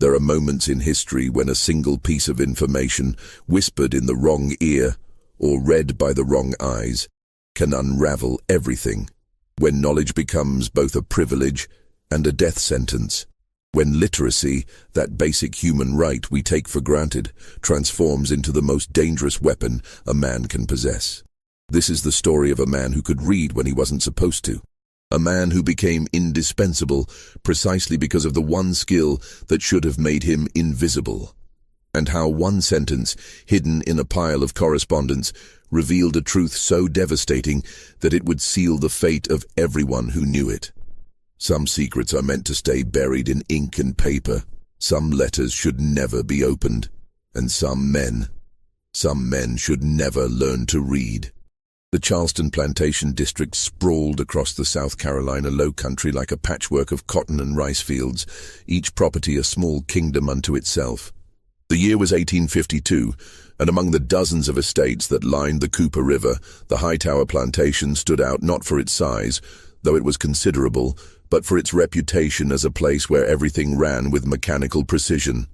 There are moments in history when a single piece of information, whispered in the wrong ear or read by the wrong eyes, can unravel everything. When knowledge becomes both a privilege and a death sentence. When literacy, that basic human right we take for granted, transforms into the most dangerous weapon a man can possess. This is the story of a man who could read when he wasn't supposed to. A man who became indispensable precisely because of the one skill that should have made him invisible. And how one sentence, hidden in a pile of correspondence, revealed a truth so devastating that it would seal the fate of everyone who knew it. Some secrets are meant to stay buried in ink and paper. Some letters should never be opened. And some men should never learn to read. The Charleston plantation district sprawled across the South Carolina low country like a patchwork of cotton and rice fields, each property a small kingdom unto itself. The year was 1852, and among the dozens of estates that lined the Cooper River, the Hightower plantation stood out not for its size, though it was considerable, but for its reputation as a place where everything ran with mechanical precision.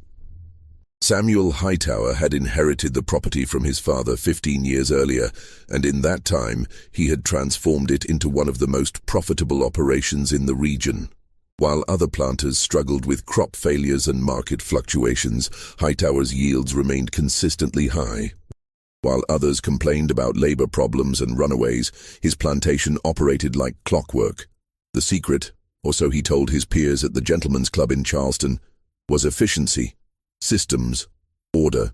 Samuel Hightower had inherited the property from his father 15 years earlier, and in that time he had transformed it into one of the most profitable operations in the region. While other planters struggled with crop failures and market fluctuations, Hightower's yields remained consistently high. While others complained about labor problems and runaways, his plantation operated like clockwork. The secret, or so he told his peers at the Gentlemen's Club in Charleston, was efficiency, systems, order,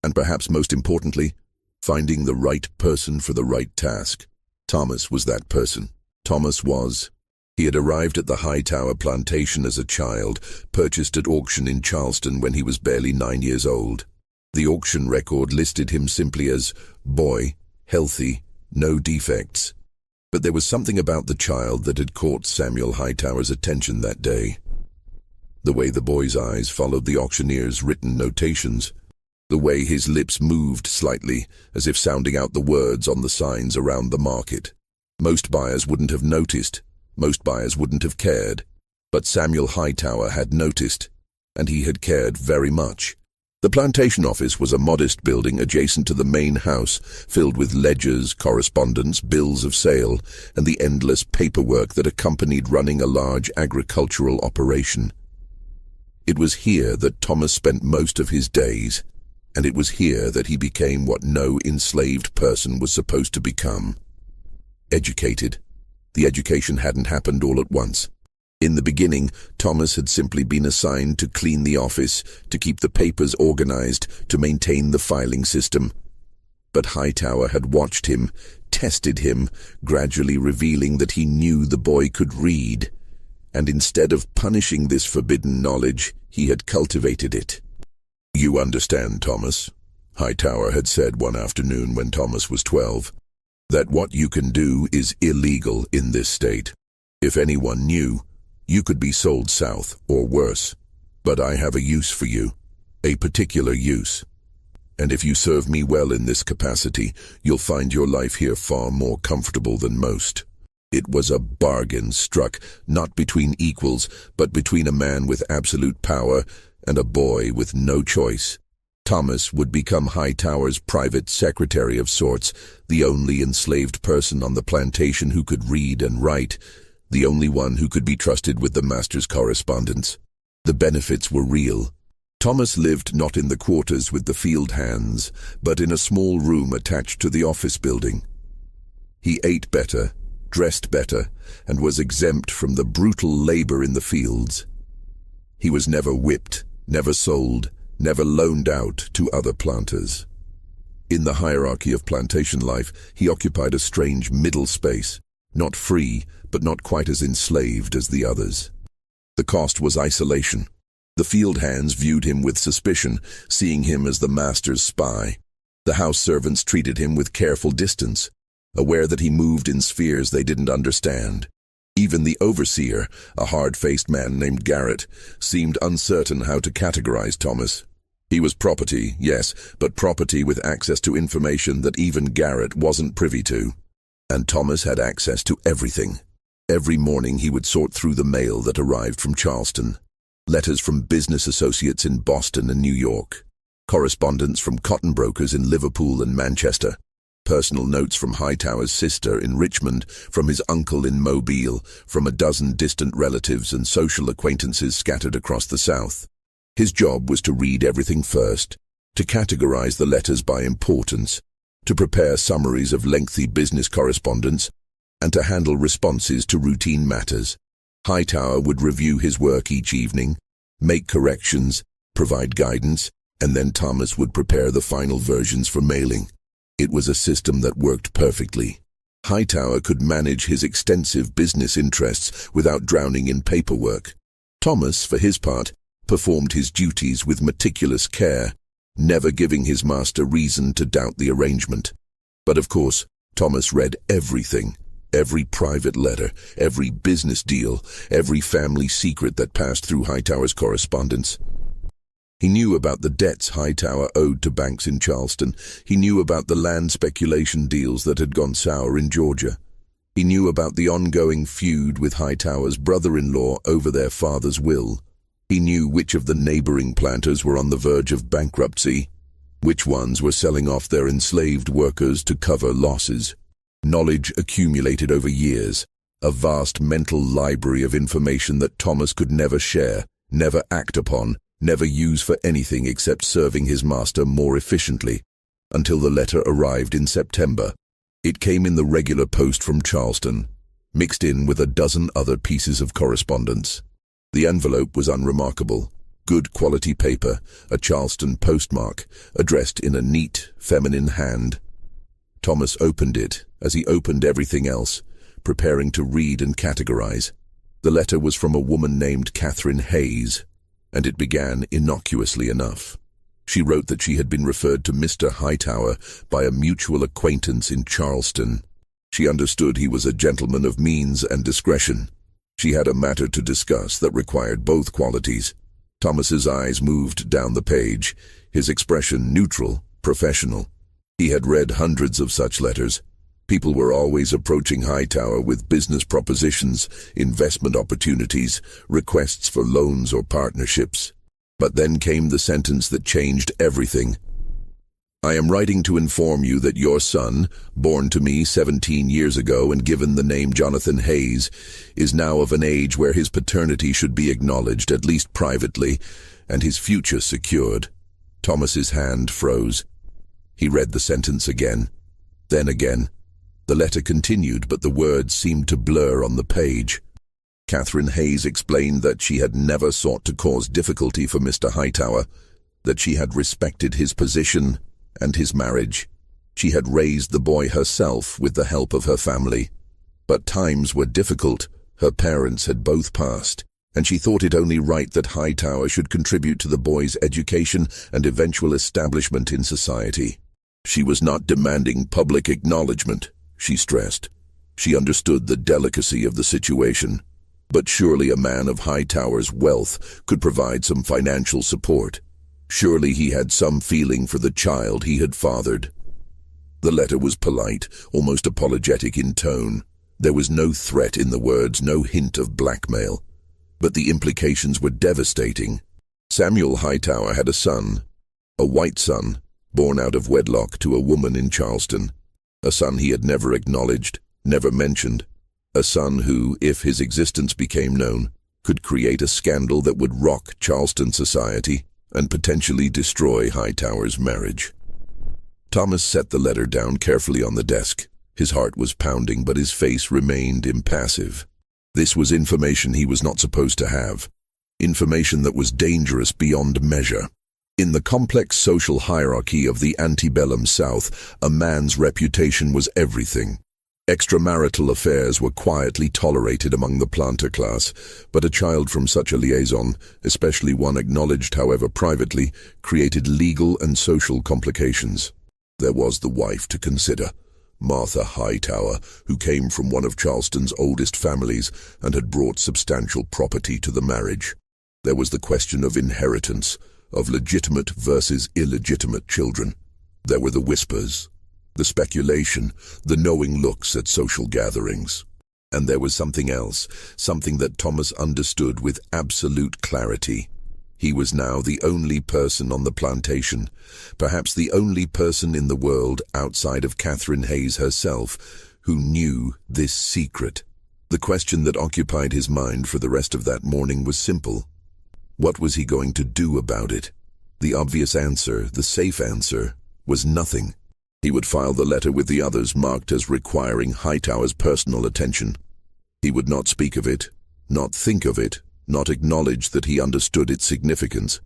and perhaps most importantly, finding the right person for the right task. Thomas was that person. He had arrived at the Hightower plantation as a child, purchased at auction in Charleston when he was barely 9 years old. The auction record listed him simply as boy, healthy, no defects. But there was something about the child that had caught Samuel Hightower's attention that day. The way the boy's eyes followed the auctioneer's written notations, the way his lips moved slightly as if sounding out the words on the signs around the market. Most buyers wouldn't have noticed, most buyers wouldn't have cared. But Samuel Hightower had noticed, and he had cared very much. The plantation office was a modest building adjacent to the main house, filled with ledgers, correspondence, bills of sale, and the endless paperwork that accompanied running a large agricultural operation. It was here that Thomas spent most of his days, and it was here that he became what no enslaved person was supposed to become. Educated. The education hadn't happened all at once. In the beginning, Thomas had simply been assigned to clean the office, to keep the papers organized, to maintain the filing system. But Hightower had watched him, tested him, gradually revealing that he knew the boy could read. And instead of punishing this forbidden knowledge, he had cultivated it. "You understand, Thomas," Hightower had said one afternoon when Thomas was 12, "that what you can do is illegal in this state. If anyone knew, you could be sold south or worse. But I have a use for you, a particular use. And if you serve me well in this capacity, you'll find your life here far more comfortable than most." It was a bargain struck, not between equals, but between a man with absolute power and a boy with no choice. Thomas would become Hightower's private secretary of sorts, the only enslaved person on the plantation who could read and write, the only one who could be trusted with the master's correspondence. The benefits were real. Thomas lived not in the quarters with the field hands, but in a small room attached to the office building. He ate better, dressed better, and was exempt from the brutal labor in the fields. He was never whipped, never sold, never loaned out to other planters. In the hierarchy of plantation life, he occupied a strange middle space, not free, but not quite as enslaved as the others. The cost was isolation. The field hands viewed him with suspicion, seeing him as the master's spy. The house servants treated him with careful distance, aware that he moved in spheres they didn't understand. Even the overseer, a hard-faced man named Garrett, seemed uncertain how to categorize Thomas. He was property, yes, but property with access to information that even Garrett wasn't privy to. And Thomas had access to everything. Every morning he would sort through the mail that arrived from Charleston. letters from business associates in Boston and New York, correspondence from cotton brokers in Liverpool and Manchester, personal notes from Hightower's sister in Richmond, from his uncle in Mobile, from a dozen distant relatives and social acquaintances scattered across the South. His job was to read everything first, to categorize the letters by importance, to prepare summaries of lengthy business correspondence, and to handle responses to routine matters. Hightower would review his work each evening, make corrections, provide guidance, and then Thomas would prepare the final versions for mailing. It was a system that worked perfectly. Hightower could manage his extensive business interests without drowning in paperwork. Thomas, for his part, performed his duties with meticulous care, never giving his master reason to doubt the arrangement. But of course, Thomas read everything. Every private letter, every business deal, every family secret that passed through Hightower's correspondence. He knew about the debts Hightower owed to banks in Charleston. He knew about the land speculation deals that had gone sour in Georgia. He knew about the ongoing feud with Hightower's brother-in-law over their father's will. He knew which of the neighboring planters were on the verge of bankruptcy, which ones were selling off their enslaved workers to cover losses. Knowledge accumulated over years, a vast mental library of information that Thomas could never share, never act upon, never use for anything except serving his master more efficiently, until the letter arrived in September. It came in the regular post from Charleston, mixed in with a dozen other pieces of correspondence. The envelope was unremarkable. Good quality paper, a Charleston postmark, addressed in a neat, feminine hand. Thomas opened it, as he opened everything else, preparing to read and categorize. The letter was from a woman named Catherine Hayes, and it began innocuously enough. She wrote that she had been referred to Mr. Hightower by a mutual acquaintance in Charleston. She understood he was a gentleman of means and discretion. She had a matter to discuss that required both qualities. Thomas's eyes moved down the page, his expression neutral, professional. He had read hundreds of such letters. People were always approaching Hightower with business propositions, investment opportunities, requests for loans or partnerships. But then came the sentence that changed everything. I am writing to inform you that your son, born to me 17 years ago and given the name Jonathan Hayes, is now of an age where his paternity should be acknowledged, at least privately, and his future secured. Thomas's hand froze. He read the sentence again, then again. The letter continued, but the words seemed to blur on the page. Catherine Hayes explained that she had never sought to cause difficulty for Mr. Hightower, that she had respected his position and his marriage. She had raised the boy herself with the help of her family. But times were difficult. Her parents had both passed, and she thought it only right that Hightower should contribute to the boy's education and eventual establishment in society. She was not demanding public acknowledgement, she stressed. She understood the delicacy of the situation. But surely a man of Hightower's wealth could provide some financial support. Surely he had some feeling for the child he had fathered. The letter was polite, almost apologetic in tone. There was no threat in the words, no hint of blackmail. But the implications were devastating. Samuel Hightower had a son, a white son, born out of wedlock to a woman in Charleston. A son he had never acknowledged, never mentioned. A son who, if his existence became known, could create a scandal that would rock Charleston society and potentially destroy Hightower's marriage. Thomas set the letter down carefully on the desk. His heart was pounding, but his face remained impassive. This was information he was not supposed to have. Information that was dangerous beyond measure. In the complex social hierarchy of the antebellum South, a man's reputation was everything. Extramarital affairs were quietly tolerated among the planter class, but a child from such a liaison, especially one acknowledged however privately, created legal and social complications. There was the wife to consider, Martha Hightower, who came from one of Charleston's oldest families and had brought substantial property to the marriage. There was the question of inheritance, of legitimate versus illegitimate children. There were the whispers, the speculation, the knowing looks at social gatherings. And there was something else, something that Thomas understood with absolute clarity. He was now the only person on the plantation, perhaps the only person in the world outside of Catherine Hayes herself, who knew this secret. The question that occupied his mind for the rest of that morning was simple. What was he going to do about it? The obvious answer, the safe answer, was nothing. He would file the letter with the others marked as requiring Hightower's personal attention. He would not speak of it, not think of it, not acknowledge that he understood its significance.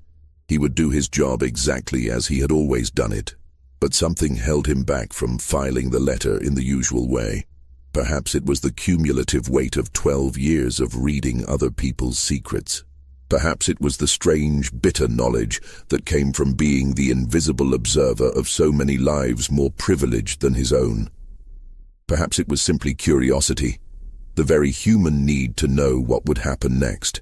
He would do his job exactly as he had always done it. But something held him back from filing the letter in the usual way. Perhaps it was the cumulative weight of 12 years of reading other people's secrets. Perhaps it was the strange, bitter knowledge that came from being the invisible observer of so many lives more privileged than his own. Perhaps it was simply curiosity, the very human need to know what would happen next.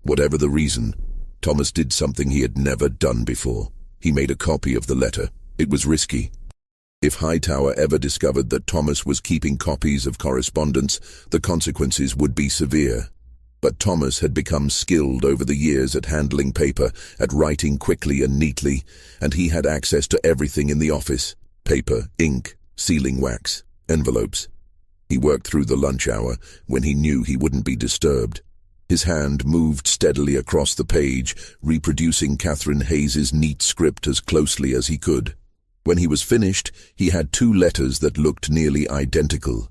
Whatever the reason, Thomas did something he had never done before. He made a copy of the letter. It was risky. If Hightower ever discovered that Thomas was keeping copies of correspondence, the consequences would be severe. But Thomas had become skilled over the years at handling paper, at writing quickly and neatly, and he had access to everything in the office: paper, ink, sealing wax, envelopes. He worked through the lunch hour when he knew he wouldn't be disturbed. His hand moved steadily across the page, reproducing Catherine Hayes's neat script as closely as he could. When he was finished, he had 2 letters that looked nearly identical.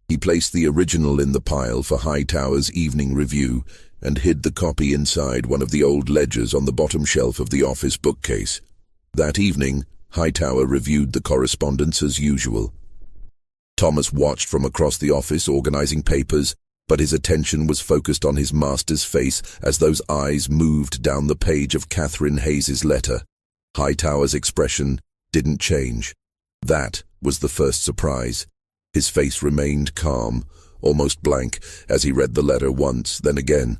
He placed the original in the pile for Hightower's evening review and hid the copy inside one of the old ledgers on the bottom shelf of the office bookcase. That evening, Hightower reviewed the correspondence as usual. Thomas watched from across the office, organizing papers, but his attention was focused on his master's face as those eyes moved down the page of Catherine Hayes's letter. Hightower's expression didn't change. That was the first surprise. His face remained calm, almost blank, as he read the letter once, then again.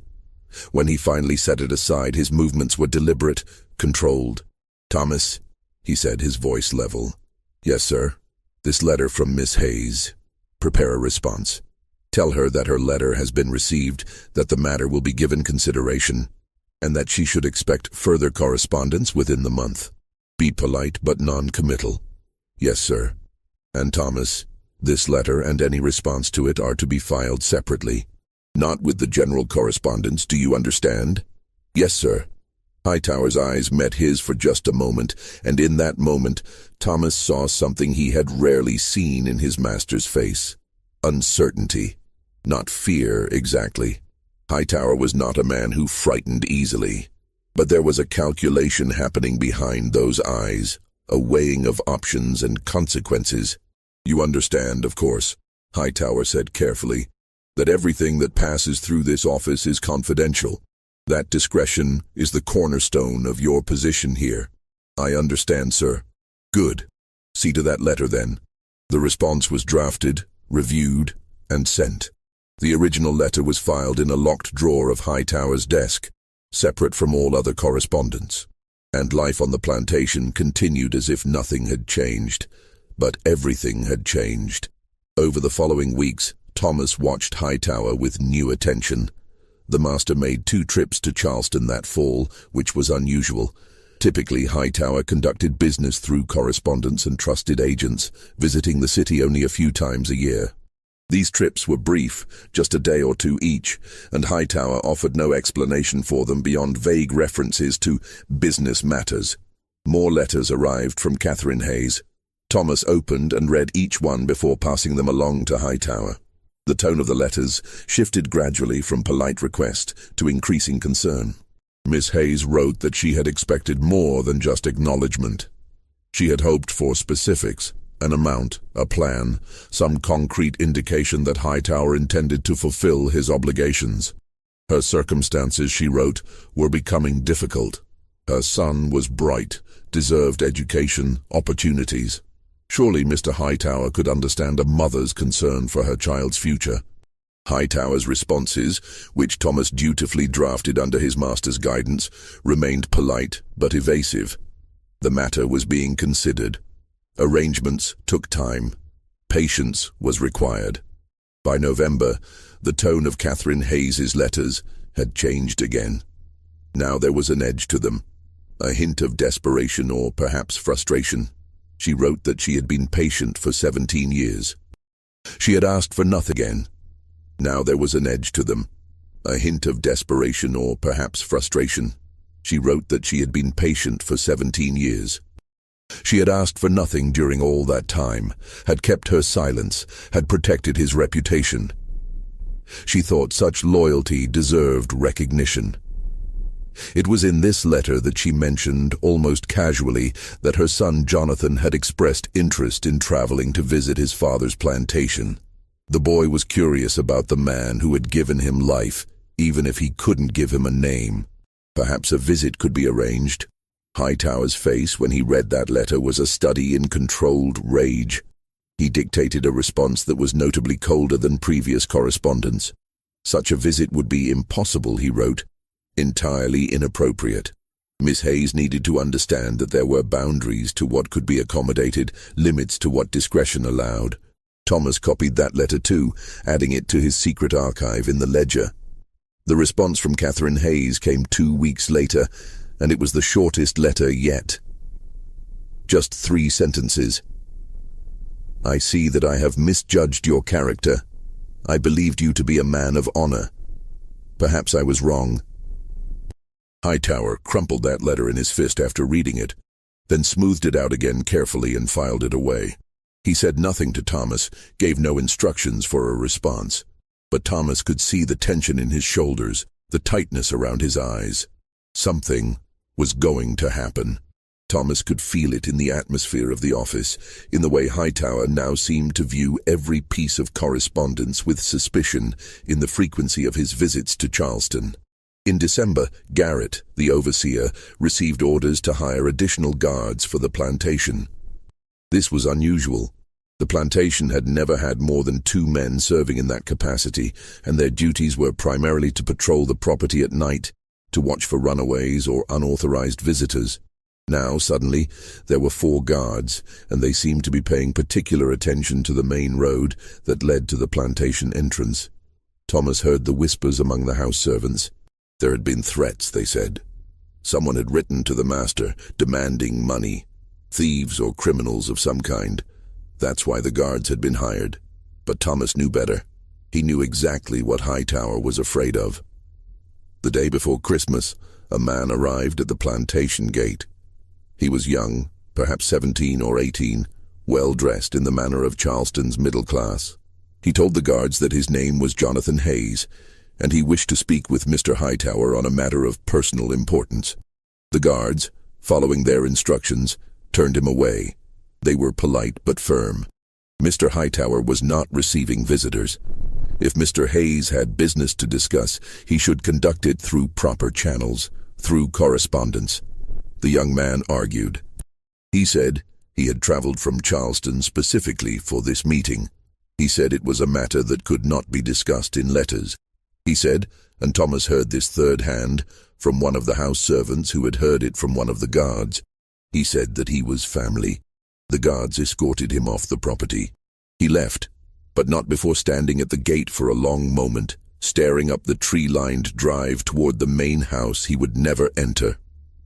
When he finally set it aside, his movements were deliberate, controlled. "Thomas," he said, his voice level. "Yes, sir. This letter from Miss Hayes. Prepare a response. Tell her that her letter has been received, that the matter will be given consideration, and that she should expect further correspondence within the month. Be polite but non-committal." "Yes, sir." "And Thomas, this letter and any response to it are to be filed separately, not with the general correspondence, do you understand?" "Yes, sir." Hightower's eyes met his for just a moment, and in that moment, Thomas saw something he had rarely seen in his master's face. Uncertainty. Not fear, exactly. Hightower was not a man who frightened easily. But there was a calculation happening behind those eyes, a weighing of options and consequences. "You understand, of course," Hightower said carefully, "that everything that passes through this office is confidential. That discretion is the cornerstone of your position here." "I understand, sir." "Good. See to that letter, then." The response was drafted, reviewed, and sent. The original letter was filed in a locked drawer of Hightower's desk, separate from all other correspondence. And life on the plantation continued as if nothing had changed. But everything had changed. Over the following weeks, Thomas watched Hightower with new attention. The master made 2 trips to Charleston that fall, which was unusual. Typically, Hightower conducted business through correspondents and trusted agents, visiting the city only a few times a year. These trips were brief, just a day or 2 each, and Hightower offered no explanation for them beyond vague references to business matters. More letters arrived from Catherine Hayes. Thomas opened and read each one before passing them along to Hightower. The tone of the letters shifted gradually from polite request to increasing concern. Miss Hayes wrote that she had expected more than just acknowledgement. She had hoped for specifics, an amount, a plan, some concrete indication that Hightower intended to fulfill his obligations. Her circumstances, she wrote, were becoming difficult. Her son was bright, deserved education, opportunities. Surely Mr. Hightower could understand a mother's concern for her child's future. Hightower's responses, which Thomas dutifully drafted under his master's guidance, remained polite but evasive. The matter was being considered. Arrangements took time. Patience was required. By November, the tone of Catherine Hayes's letters had changed again. Now there was an edge to them, a hint of desperation or perhaps frustration. She wrote that she had been patient for 17 years. She had asked for nothing again. Now there was an edge to them, a hint of desperation or perhaps frustration. She wrote that she had been patient for 17 years. She had asked for nothing during all that time, had kept her silence, had protected his reputation. She thought such loyalty deserved recognition. It was in this letter that she mentioned, almost casually, that her son Jonathan had expressed interest in traveling to visit his father's plantation. The boy was curious about the man who had given him life, even if he couldn't give him a name. Perhaps a visit could be arranged. Hightower's face when he read that letter was a study in controlled rage. He dictated a response that was notably colder than previous correspondence. Such a visit would be impossible, he wrote. Entirely inappropriate. Miss Hayes needed to understand that there were boundaries to what could be accommodated, limits to what discretion allowed. Thomas copied that letter too, adding it to his secret archive in the ledger. The response from Catherine Hayes came 2 weeks later, and it was the shortest letter yet. Just 3 sentences. I see that I have misjudged your character. I believed you to be a man of honor. Perhaps I was wrong. Hightower crumpled that letter in his fist after reading it, then smoothed it out again carefully and filed it away. He said nothing to Thomas, gave no instructions for a response. But Thomas could see the tension in his shoulders, the tightness around his eyes. Something was going to happen. Thomas could feel it in the atmosphere of the office, in the way Hightower now seemed to view every piece of correspondence with suspicion, in the frequency of his visits to Charleston. In December, Garrett, the overseer, received orders to hire additional guards for the plantation. This was unusual. The plantation had never had more than 2 men serving in that capacity, and their duties were primarily to patrol the property at night, to watch for runaways or unauthorized visitors. Now, suddenly, there were 4 guards, and they seemed to be paying particular attention to the main road that led to the plantation entrance. Thomas heard the whispers among the house servants. There had been threats, they said. Someone had written to the master, demanding money. Thieves or criminals of some kind. That's why the guards had been hired. But Thomas knew better. He knew exactly what Hightower was afraid of. The day before Christmas, a man arrived at the plantation gate. He was young, perhaps 17 or 18, well-dressed in the manner of Charleston's middle class. He told the guards that his name was Jonathan Hayes, and he wished to speak with Mr. Hightower on a matter of personal importance. The guards, following their instructions, turned him away. They were polite but firm. Mr. Hightower was not receiving visitors. If Mr. Hayes had business to discuss, he should conduct it through proper channels, through correspondence. The young man argued. He said he had traveled from Charleston specifically for this meeting. He said it was a matter that could not be discussed in letters. He said, and Thomas heard this third hand, from one of the house servants who had heard it from one of the guards. He said that he was family. The guards escorted him off the property. He left, but not before standing at the gate for a long moment, staring up the tree-lined drive toward the main house he would never enter.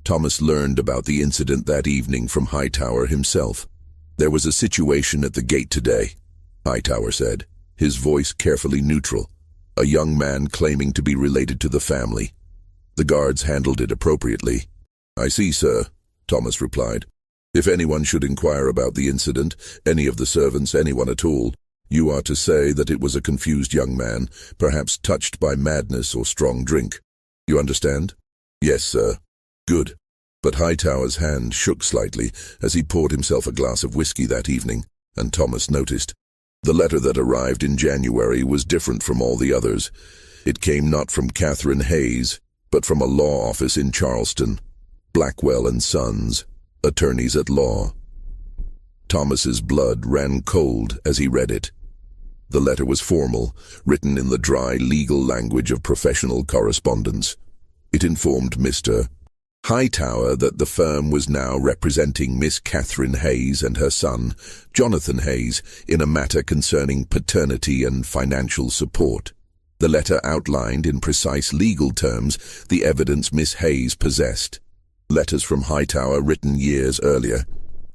Thomas learned about the incident that evening from Hightower himself. There was a situation at the gate today, Hightower said, his voice carefully neutral. A young man claiming to be related to the family. The guards handled it appropriately. I see, sir, Thomas replied. If anyone should inquire about the incident, any of the servants, anyone at all, you are to say that it was a confused young man, perhaps touched by madness or strong drink. You understand? Yes, sir. Good. But Hightower's hand shook slightly as he poured himself a glass of whiskey that evening, and Thomas noticed. The letter that arrived in January was different from all the others. It came not from Catherine Hayes, but from a law office in Charleston. Blackwell and Sons, attorneys at law. Thomas's blood ran cold as he read it. The letter was formal, written in the dry legal language of professional correspondence. It informed Mr. Hightower that the firm was now representing Miss Catherine Hayes and her son, Jonathan Hayes, in a matter concerning paternity and financial support. The letter outlined in precise legal terms the evidence Miss Hayes possessed. Letters from Hightower written years earlier.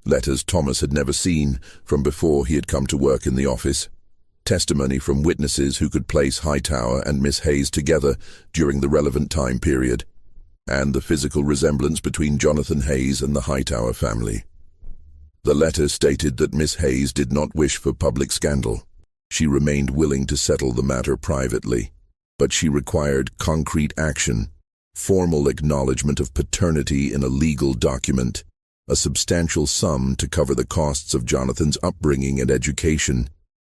Letters Thomas had never seen from before he had come to work in the office. Testimony from witnesses who could place Hightower and Miss Hayes together during the relevant time period, and the physical resemblance between Jonathan Hayes and the Hightower family. The letter stated that Miss Hayes did not wish for public scandal. She remained willing to settle the matter privately, but she required concrete action, formal acknowledgement of paternity in a legal document, a substantial sum to cover the costs of Jonathan's upbringing and education,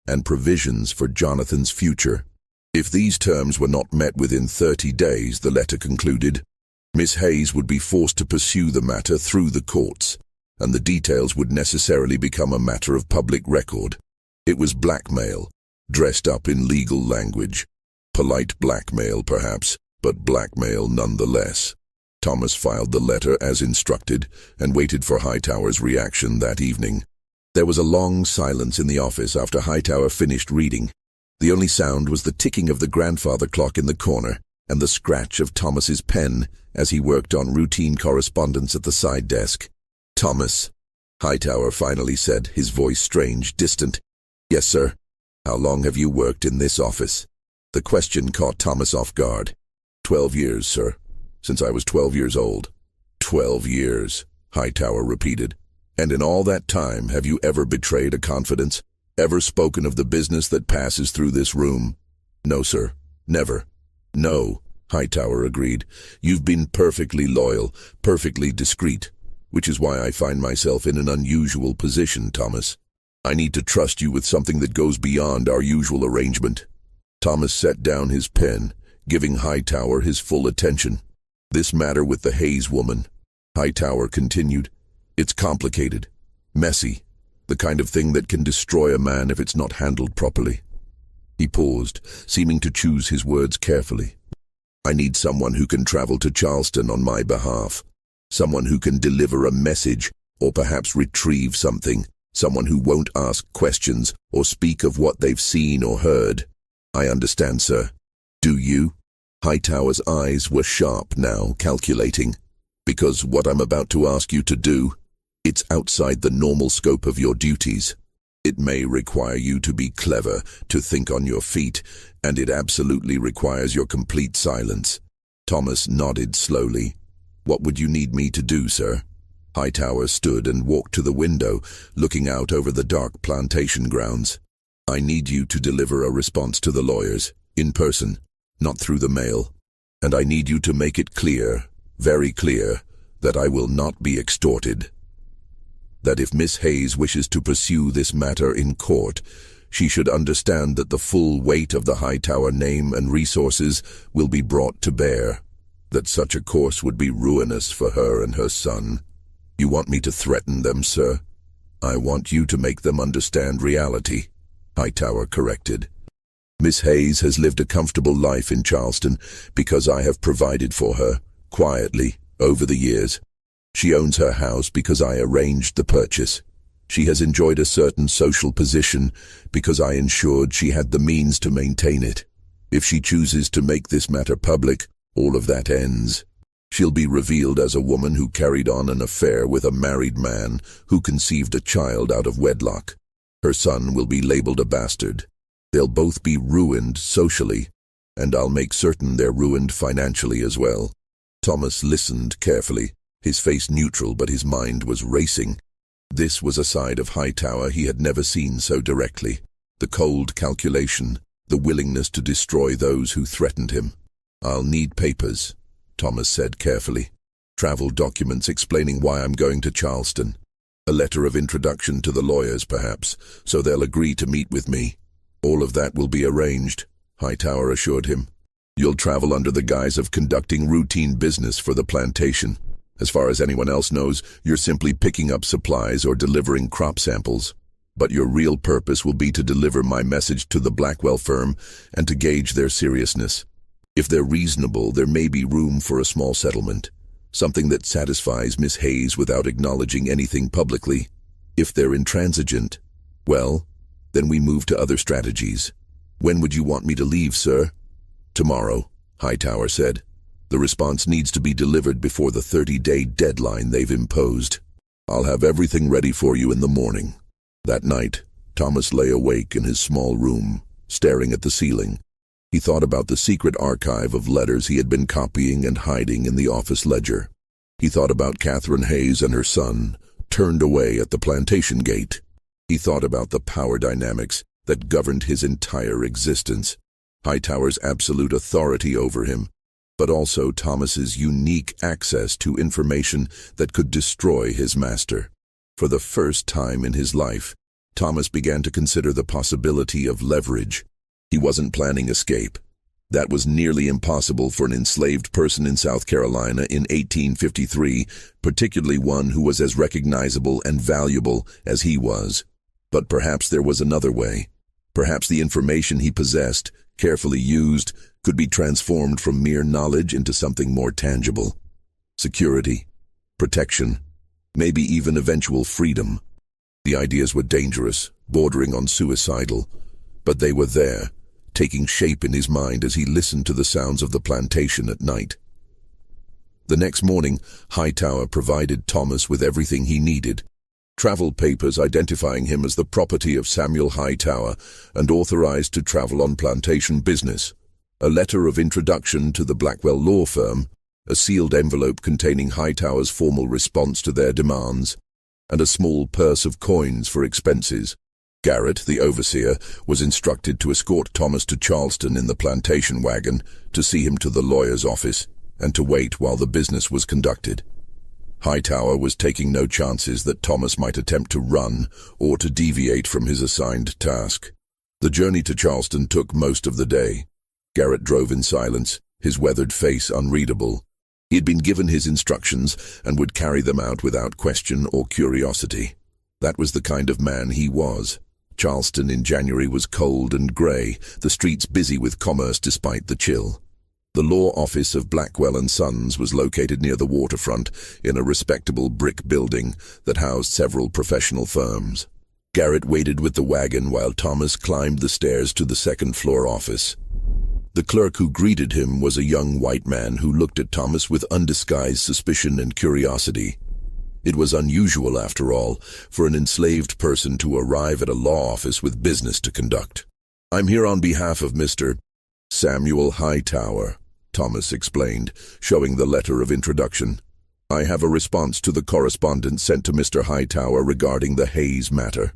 and provisions for Jonathan's future. If these terms were not met within 30 days, the letter concluded, Miss Hayes would be forced to pursue the matter through the courts, and the details would necessarily become a matter of public record. It was blackmail, dressed up in legal language. Polite blackmail, perhaps, but blackmail nonetheless. Thomas filed the letter as instructed and waited for Hightower's reaction that evening. There was a long silence in the office after Hightower finished reading. The only sound was the ticking of the grandfather clock in the corner and the scratch of Thomas's pen as he worked on routine correspondence at the side desk. "Thomas," Hightower finally said, his voice strange, distant. "Yes, sir." "How long have you worked in this office?" The question caught Thomas off guard. 12 years, sir. Since I was 12 years old." 12 years, Hightower repeated. "And in all that time, have you ever betrayed a confidence? Ever spoken of the business that passes through this room?" "No, sir. Never." "No," Hightower agreed. "You've been perfectly loyal, perfectly discreet, which is why I find myself in an unusual position, Thomas. I need to trust you with something that goes beyond our usual arrangement." Thomas set down his pen, giving Hightower his full attention. "This matter with the Hayes woman," Hightower continued. "It's complicated, messy, the kind of thing that can destroy a man if it's not handled properly." He paused, seeming to choose his words carefully. "I need someone who can travel to Charleston on my behalf, someone who can deliver a message or perhaps retrieve something, someone who won't ask questions or speak of what they've seen or heard." "I understand, sir. Do you?" Hightower's eyes were sharp now, calculating. "Because what I'm about to ask you to do, it's outside the normal scope of your duties. It may require you to be clever, to think on your feet, and it absolutely requires your complete silence." Thomas nodded slowly. "What would you need me to do, sir?" Hightower stood and walked to the window, looking out over the dark plantation grounds. "I need you to deliver a response to the lawyers, in person, not through the mail. And I need you to make it clear, very clear, that I will not be extorted. That if Miss Hayes wishes to pursue this matter in court, she should understand that the full weight of the Hightower name and resources will be brought to bear. That such a course would be ruinous for her and her son. You want me to threaten them, sir?" "I want you to make them understand reality," Hightower corrected. "Miss Hayes has lived a comfortable life in Charleston because I have provided for her, quietly, over the years. She owns her house because I arranged the purchase. She has enjoyed a certain social position because I ensured she had the means to maintain it. If she chooses to make this matter public, all of that ends. She'll be revealed as a woman who carried on an affair with a married man who conceived a child out of wedlock. Her son will be labeled a bastard. They'll both be ruined socially, and I'll make certain they're ruined financially as well." Thomas listened carefully, his face neutral but his mind was racing. This was a side of Hightower he had never seen so directly. The cold calculation, the willingness to destroy those who threatened him. "I'll need papers," Thomas said carefully. "Travel documents explaining why I'm going to Charleston. A letter of introduction to the lawyers, perhaps, so they'll agree to meet with me." "All of that will be arranged," Hightower assured him. "You'll travel under the guise of conducting routine business for the plantation. As far as anyone else knows, you're simply picking up supplies or delivering crop samples. But your real purpose will be to deliver my message to the Blackwell firm and to gauge their seriousness. If they're reasonable, there may be room for a small settlement. something that satisfies Miss Hayes without acknowledging anything publicly. If they're intransigent, well, then we move to other strategies. When would you want me to leave, sir? Tomorrow, Hightower said. The response needs to be delivered before the 30-day deadline they've imposed. I'll have everything ready for you in the morning. That night, Thomas lay awake in his small room, staring at the ceiling. He thought about the secret archive of letters he had been copying and hiding in the office ledger. He thought about Catherine Hayes and her son, turned away at the plantation gate. He thought about the power dynamics that governed his entire existence. Hightower's absolute authority over him, but also Thomas's unique access to information that could destroy his master. For the first time in his life, Thomas began to consider the possibility of leverage. He wasn't planning escape. That was nearly impossible for an enslaved person in South Carolina in 1853, particularly one who was as recognizable and valuable as he was. But perhaps there was another way. Perhaps the information he possessed, carefully used, could be transformed from mere knowledge into something more tangible. Security, protection, maybe even eventual freedom. The ideas were dangerous, bordering on suicidal, but they were there, taking shape in his mind as he listened to the sounds of the plantation at night. The next morning, Hightower provided Thomas with everything he needed. Travel papers identifying him as the property of Samuel Hightower and authorized to travel on plantation business, a letter of introduction to the Blackwell law firm, a sealed envelope containing Hightower's formal response to their demands, and a small purse of coins for expenses. Garrett, the overseer, was instructed to escort Thomas to Charleston in the plantation wagon, to see him to the lawyer's office, and to wait while the business was conducted. Hightower was taking no chances that Thomas might attempt to run or to deviate from his assigned task. The journey to Charleston took most of the day. Garrett drove in silence, his weathered face unreadable. He had been given his instructions and would carry them out without question or curiosity. That was the kind of man he was. Charleston in January was cold and grey, the streets busy with commerce despite the chill. The law office of Blackwell & Sons was located near the waterfront in a respectable brick building that housed several professional firms. Garrett waited with the wagon while Thomas climbed the stairs to the second-floor office. The clerk who greeted him was a young white man who looked at Thomas with undisguised suspicion and curiosity. It was unusual, after all, for an enslaved person to arrive at a law office with business to conduct. "I'm here on behalf of Mr. Samuel Hightower," Thomas explained, showing the letter of introduction. "I have a response to the correspondence sent to Mr. Hightower regarding the Hayes matter."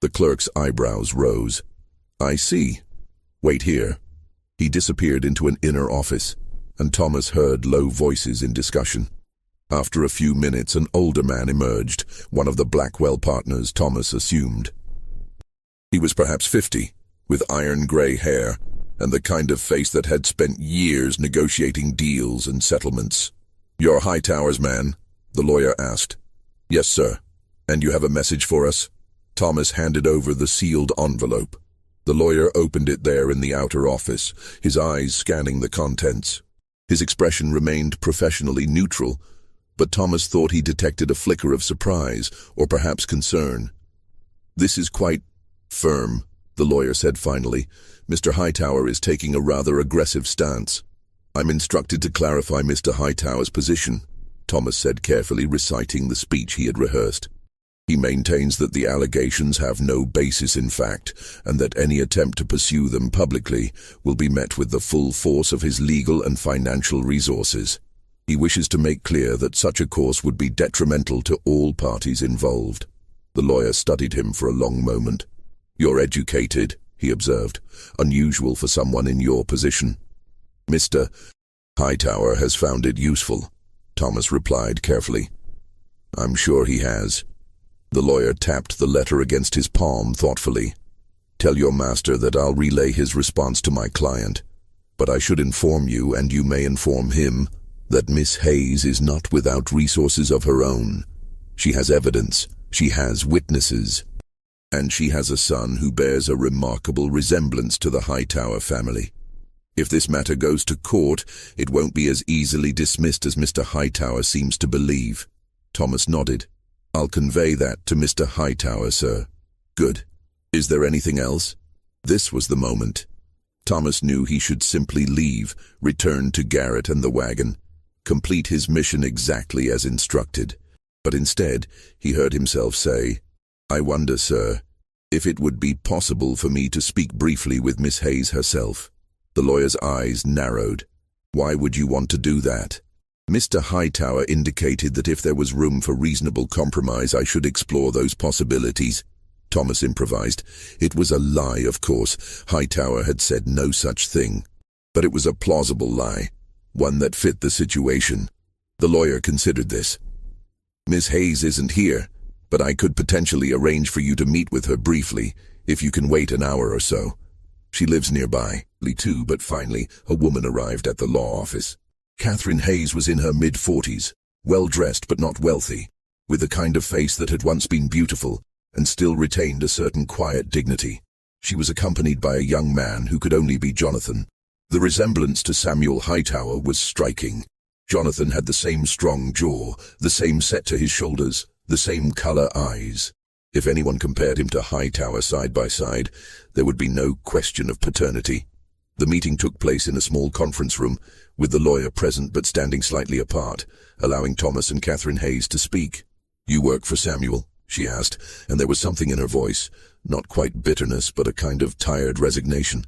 The clerk's eyebrows rose. "I see. Wait here." He disappeared into an inner office, and Thomas heard low voices in discussion. After a few minutes, an older man emerged, one of the Blackwell partners, Thomas assumed. He was perhaps 50, with iron-gray hair, and the kind of face that had spent years negotiating deals and settlements. "You're Hightower's man?" the lawyer asked. "Yes, sir. And you have a message for us?" Thomas handed over the sealed envelope. The lawyer opened it there in the outer office, his eyes scanning the contents. His expression remained professionally neutral, but Thomas thought he detected a flicker of surprise, or perhaps concern. "This is quite firm," the lawyer said finally. "Mr. Hightower is taking a rather aggressive stance." "I'm instructed to clarify Mr. Hightower's position," Thomas said carefully, reciting the speech he had rehearsed. "He maintains that the allegations have no basis in fact, and that any attempt to pursue them publicly will be met with the full force of his legal and financial resources. He wishes to make clear that such a course would be detrimental to all parties involved." The lawyer studied him for a long moment. "You're educated," he observed, "unusual for someone in your position." "Mr. Hightower has found it useful," Thomas replied carefully. "I'm sure he has." The lawyer tapped the letter against his palm thoughtfully. "Tell your master that I'll relay his response to my client, but I should inform you, and you may inform him, that Miss Hayes is not without resources of her own. She has evidence, she has witnesses, and she has a son who bears a remarkable resemblance to the Hightower family." If this matter goes to court, it won't be as easily dismissed as Mr. Hightower seems to believe. Thomas nodded. I'll convey that to Mr. Hightower, sir. Good. Is there anything else? This was the moment. Thomas knew he should simply leave, return to Garrett and the wagon, complete his mission exactly as instructed. But instead, he heard himself say, I wonder, sir, if it would be possible for me to speak briefly with Miss Hayes herself. The lawyer's eyes narrowed. Why would you want to do that? Mr. Hightower indicated that if there was room for reasonable compromise, I should explore those possibilities. Thomas improvised. It was a lie, of course. Hightower had said no such thing. But it was a plausible lie, one that fit the situation. The lawyer considered this. Miss Hayes isn't here, but I could potentially arrange for you to meet with her briefly, if you can wait an hour or so. She lives nearby, too, but finally, a woman arrived at the law office. Catherine Hayes was in her mid-40s, well-dressed but not wealthy, with the kind of face that had once been beautiful and still retained a certain quiet dignity. She was accompanied by a young man who could only be Jonathan. The resemblance to Samuel Hightower was striking. Jonathan had the same strong jaw, the same set to his shoulders, the same color eyes. If anyone compared him to Hightower side by side, there would be no question of paternity. The meeting took place in a small conference room, with the lawyer present but standing slightly apart, allowing Thomas and Catherine Hayes to speak. You work for Samuel? She asked, and there was something in her voice, not quite bitterness, but a kind of tired resignation.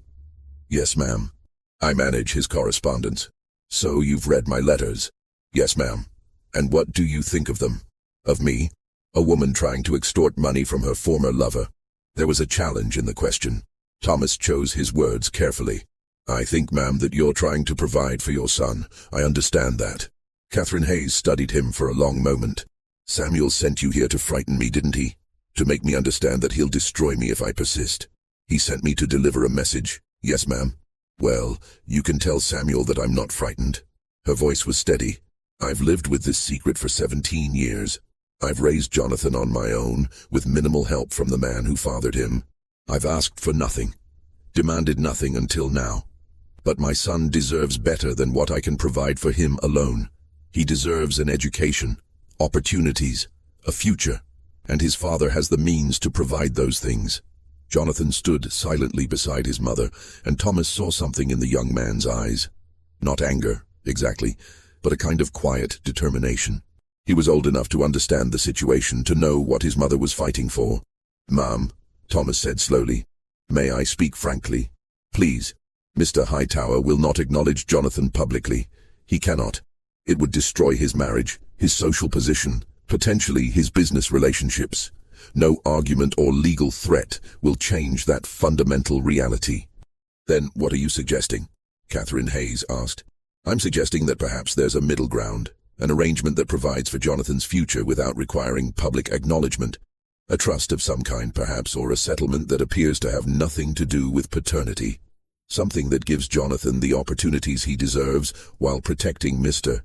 Yes, ma'am. I manage his correspondence. So you've read my letters? Yes, ma'am. And what do you think of them? Of me? A woman trying to extort money from her former lover. There was a challenge in the question. Thomas chose his words carefully. I think, ma'am, that you're trying to provide for your son. I understand that. Catherine Hayes studied him for a long moment. Samuel sent you here to frighten me, didn't he? To make me understand that he'll destroy me if I persist. He sent me to deliver a message. Yes, ma'am. Well, you can tell Samuel that I'm not frightened. Her voice was steady. I've lived with this secret for 17 years. I've raised Jonathan on my own, with minimal help from the man who fathered him. I've asked for nothing, demanded nothing until now. But my son deserves better than what I can provide for him alone. He deserves an education, opportunities, a future, and his father has the means to provide those things. Jonathan stood silently beside his mother, and Thomas saw something in the young man's eyes. Not anger, exactly, but a kind of quiet determination. He was old enough to understand the situation, to know what his mother was fighting for. Ma'am, Thomas said slowly, may I speak frankly? Please. Mr. Hightower will not acknowledge Jonathan publicly. He cannot. It would destroy his marriage, his social position, potentially his business relationships. No argument or legal threat will change that fundamental reality. Then what are you suggesting? Catherine Hayes asked. I'm suggesting that perhaps there's a middle ground, an arrangement that provides for Jonathan's future without requiring public acknowledgement. A trust of some kind, perhaps, or a settlement that appears to have nothing to do with paternity. Something that gives Jonathan the opportunities he deserves while protecting Mr.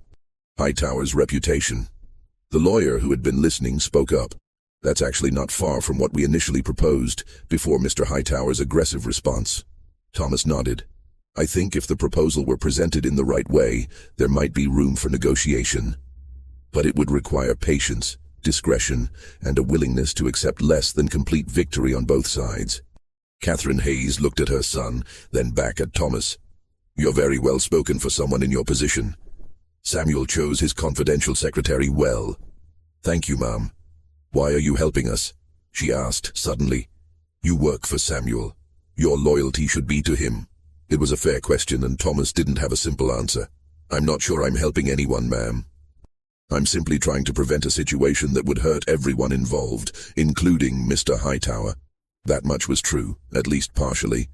Hightower's reputation. The lawyer who had been listening spoke up. That's actually not far from what we initially proposed, before Mr. Hightower's aggressive response. Thomas nodded. I think if the proposal were presented in the right way, there might be room for negotiation. But it would require patience, discretion, and a willingness to accept less than complete victory on both sides. Catherine Hayes looked at her son, then back at Thomas. You're very well spoken for someone in your position. Samuel chose his confidential secretary well. Thank you, ma'am. Why are you helping us? She asked suddenly. You work for Samuel. Your loyalty should be to him. It was a fair question, and Thomas didn't have a simple answer. I'm not sure I'm helping anyone, ma'am. I'm simply trying to prevent a situation that would hurt everyone involved, including Mr. Hightower. That much was true, at least partially.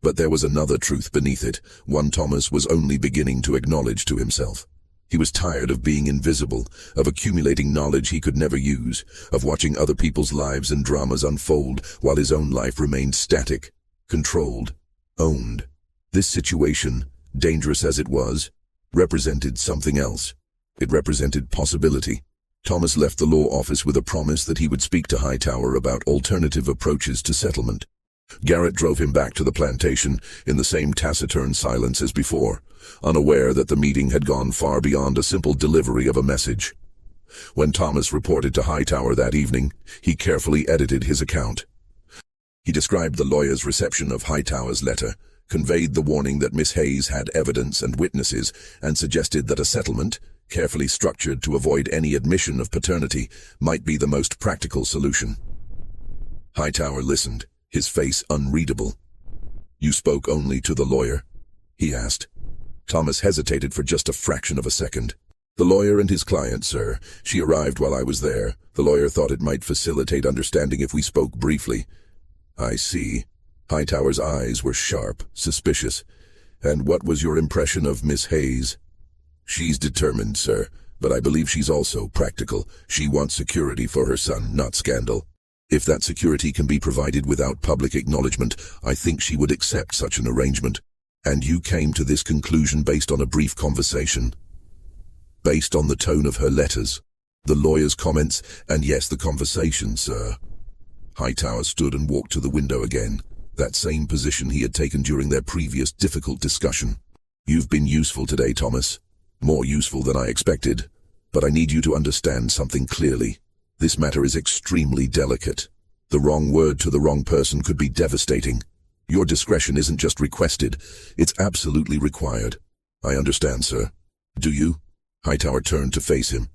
But there was another truth beneath it, one Thomas was only beginning to acknowledge to himself. He was tired of being invisible, of accumulating knowledge he could never use, of watching other people's lives and dramas unfold while his own life remained static, controlled, owned. This situation, dangerous as it was, represented something else. It represented possibility. Thomas left the law office with a promise that he would speak to Hightower about alternative approaches to settlement. Garrett drove him back to the plantation in the same taciturn silence as before, unaware that the meeting had gone far beyond a simple delivery of a message. When Thomas reported to Hightower that evening, he carefully edited his account. He described the lawyer's reception of Hightower's letter, conveyed the warning that Miss Hayes had evidence and witnesses, and suggested that a settlement, carefully structured to avoid any admission of paternity, might be the most practical solution. Hightower listened, his face unreadable. "You spoke only to the lawyer?" he asked. Thomas hesitated for just a fraction of a second. "The lawyer and his client, sir. She arrived while I was there. The lawyer thought it might facilitate understanding if we spoke briefly." "I see." Hightower's eyes were sharp, suspicious. "And what was your impression of Miss Hayes?" "She's determined, sir, but I believe she's also practical. She wants security for her son, not scandal. If that security can be provided without public acknowledgement, I think she would accept such an arrangement." "And you came to this conclusion based on a brief conversation?" "Based on the tone of her letters, the lawyer's comments, and yes, the conversation, sir." Hightower stood and walked to the window again, that same position he had taken during their previous difficult discussion. "You've been useful today, Thomas. More useful than I expected. But I need you to understand something clearly. This matter is extremely delicate. The wrong word to the wrong person could be devastating. Your discretion isn't just requested, it's absolutely required." "I understand, sir." "Do you?" Hightower turned to face him.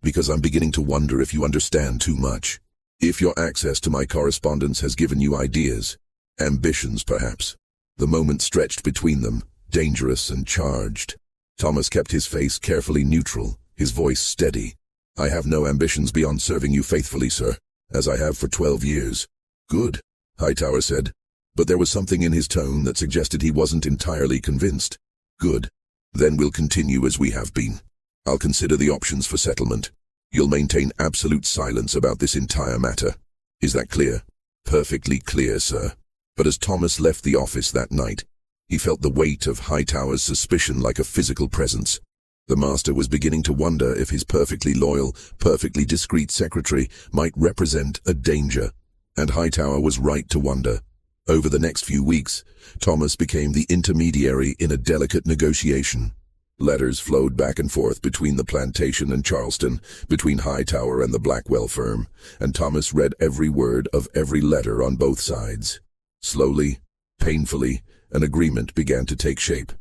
"Because I'm beginning to wonder if you understand too much. If your access to my correspondence has given you ideas, ambitions perhaps." The moment stretched between them, dangerous and charged. Thomas kept his face carefully neutral, his voice steady. "I have no ambitions beyond serving you faithfully, sir, as I have for 12 years. "Good," Hightower said, but there was something in his tone that suggested he wasn't entirely convinced. "Good. Then we'll continue as we have been. I'll consider the options for settlement. You'll maintain absolute silence about this entire matter. Is that clear?" "Perfectly clear, sir." But as Thomas left the office that night, he felt the weight of Hightower's suspicion like a physical presence. The master was beginning to wonder if his perfectly loyal, perfectly discreet secretary might represent a danger, and Hightower was right to wonder. Over the next few weeks, Thomas became the intermediary in a delicate negotiation. Letters flowed back and forth between the plantation and Charleston, between Hightower and the Blackwell firm, and Thomas read every word of every letter on both sides. Slowly, painfully, an agreement began to take shape.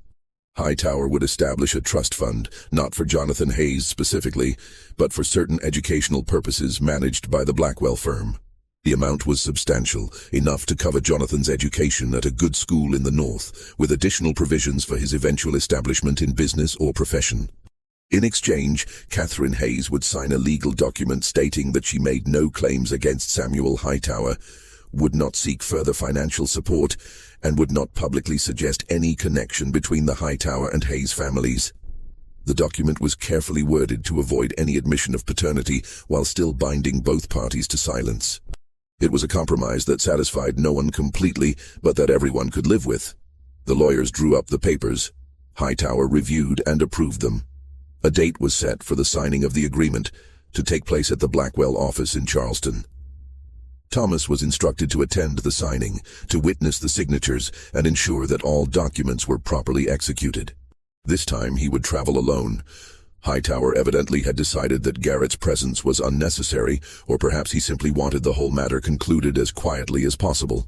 Hightower would establish a trust fund, not for Jonathan Hayes specifically, but for certain educational purposes managed by the Blackwell firm. The amount was substantial, enough to cover Jonathan's education at a good school in the North, with additional provisions for his eventual establishment in business or profession. In exchange, Catherine Hayes would sign a legal document stating that she made no claims against Samuel Hightower, would not seek further financial support, and would not publicly suggest any connection between the Hightower and Hayes families. The document was carefully worded to avoid any admission of paternity while still binding both parties to silence. It was a compromise that satisfied no one completely, but that everyone could live with. The lawyers drew up the papers. Hightower reviewed and approved them. A date was set for the signing of the agreement, to take place at the Blackwell office in Charleston. Thomas was instructed to attend the signing, to witness the signatures, and ensure that all documents were properly executed. This time he would travel alone. Hightower evidently had decided that Garrett's presence was unnecessary, or perhaps he simply wanted the whole matter concluded as quietly as possible.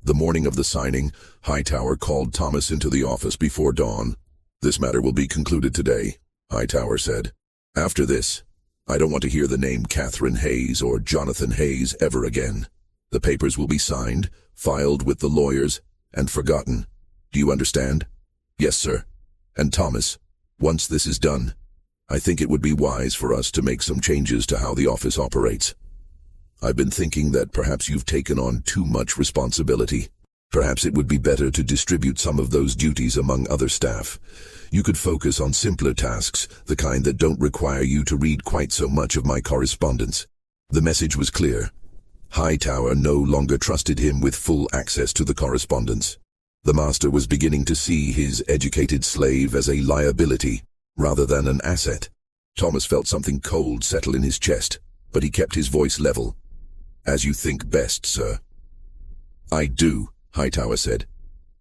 The morning of the signing, Hightower called Thomas into the office before dawn. "This matter will be concluded today," Hightower said. "After this, I don't want to hear the name Catherine Hayes or Jonathan Hayes ever again. The papers will be signed, filed with the lawyers, and forgotten. Do you understand?" "Yes, sir." "And Thomas, once this is done, I think it would be wise for us to make some changes to how the office operates. I've been thinking that perhaps you've taken on too much responsibility. Perhaps it would be better to distribute some of those duties among other staff. You could focus on simpler tasks, the kind that don't require you to read quite so much of my correspondence." The message was clear. Hightower no longer trusted him with full access to the correspondence. The master was beginning to see his educated slave as a liability, rather than an asset. Thomas felt something cold settle in his chest, but he kept his voice level. "As you think best, sir." I do, Hightower said.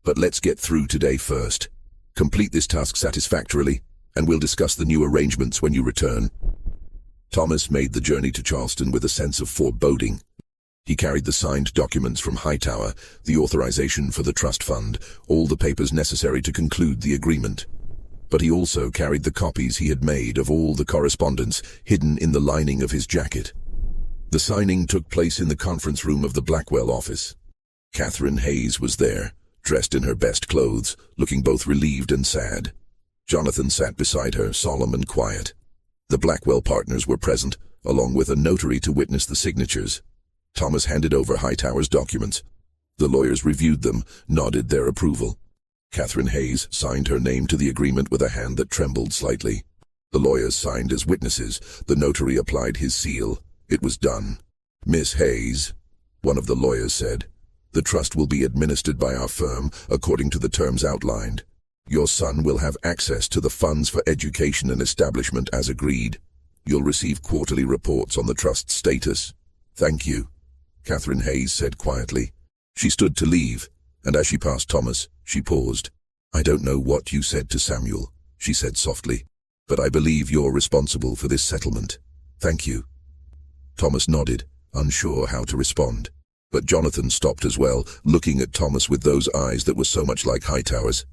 But let's get through today first. Complete this task satisfactorily, and we'll discuss the new arrangements when you return. Thomas made the journey to Charleston with a sense of foreboding. He carried the signed documents from Hightower, the authorization for the trust fund, all the papers necessary to conclude the agreement. But he also carried the copies he had made of all the correspondence hidden in the lining of his jacket. The signing took place in the conference room of the Blackwell office. Catherine Hayes was there, dressed in her best clothes, looking both relieved and sad. Jonathan sat beside her, solemn and quiet. The Blackwell partners were present, along with a notary to witness the signatures. Thomas handed over Hightower's documents. The lawyers reviewed them, nodded their approval. Catherine Hayes signed her name to the agreement with a hand that trembled slightly. The lawyers signed as witnesses. The notary applied his seal. It was done. "Miss Hayes," one of the lawyers said, "the trust will be administered by our firm according to the terms outlined. Your son will have access to the funds for education and establishment as agreed. You'll receive quarterly reports on the trust's status." "Thank you," Catherine Hayes said quietly. She stood to leave, and as she passed Thomas, she paused. "I don't know what you said to Samuel," she said softly, "but I believe you're responsible for this settlement. Thank you." Thomas nodded, unsure how to respond. But Jonathan stopped as well, looking at Thomas with those eyes that were so much like Hightower's.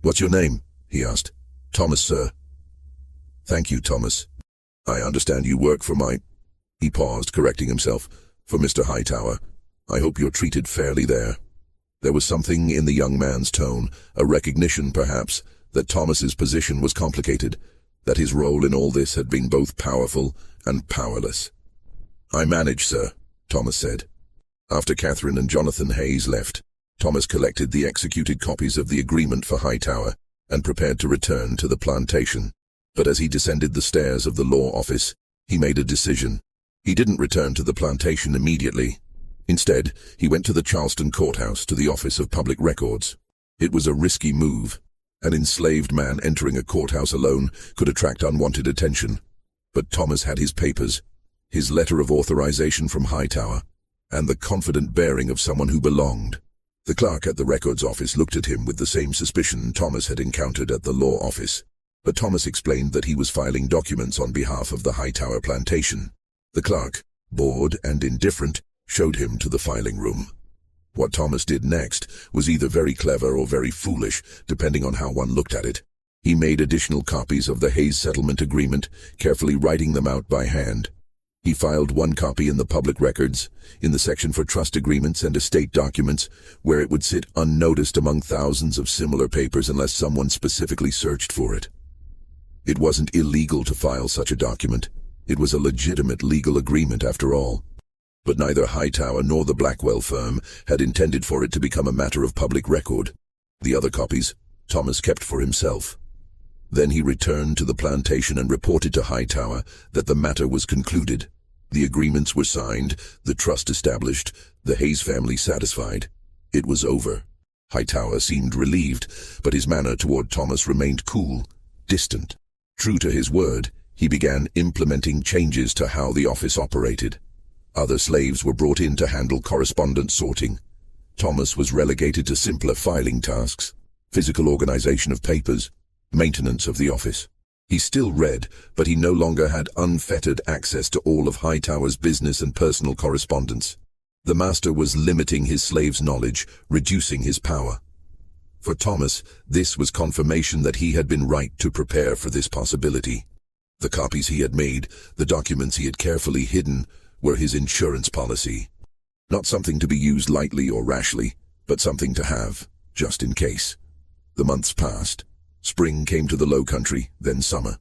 "What's your name?" he asked. "Thomas, sir." "Thank you, Thomas. I understand you work for my—" He paused, correcting himself. "For Mr. Hightower. I hope you're treated fairly there." There was something in the young man's tone, a recognition, perhaps, that Thomas's position was complicated, that his role in all this had been both powerful and powerless. "I manage, sir," Thomas said. After Catherine and Jonathan Hayes left, Thomas collected the executed copies of the agreement for Hightower and prepared to return to the plantation. But as he descended the stairs of the law office, he made a decision. He didn't return to the plantation immediately. Instead, he went to the Charleston courthouse, to the Office of Public Records. It was a risky move. An enslaved man entering a courthouse alone could attract unwanted attention. But Thomas had his papers, his letter of authorization from Hightower, and the confident bearing of someone who belonged. The clerk at the records office looked at him with the same suspicion Thomas had encountered at the law office. But Thomas explained that he was filing documents on behalf of the Hightower plantation. The clerk, bored and indifferent, showed him to the filing room. What Thomas did next was either very clever or very foolish, depending on how one looked at it. He made additional copies of the Hayes settlement agreement, carefully writing them out by hand. He filed one copy in the public records, in the section for trust agreements and estate documents, where it would sit unnoticed among thousands of similar papers unless someone specifically searched for it. It wasn't illegal to file such a document. It was a legitimate legal agreement after all. But neither Hightower nor the Blackwell firm had intended for it to become a matter of public record. The other copies, Thomas kept for himself. Then he returned to the plantation and reported to Hightower that the matter was concluded. The agreements were signed, the trust established, the Hayes family satisfied. It was over. Hightower seemed relieved, but his manner toward Thomas remained cool, distant. True to his word, he began implementing changes to how the office operated. Other slaves were brought in to handle correspondence sorting. Thomas was relegated to simpler filing tasks, physical organization of papers, maintenance of the office. He still read, but he no longer had unfettered access to all of Hightower's business and personal correspondence. The master was limiting his slave's knowledge, reducing his power. For Thomas, this was confirmation that he had been right to prepare for this possibility. The copies he had made, the documents he had carefully hidden, were his insurance policy. Not something to be used lightly or rashly, but something to have, just in case. The months passed. Spring came to the Low Country, then summer.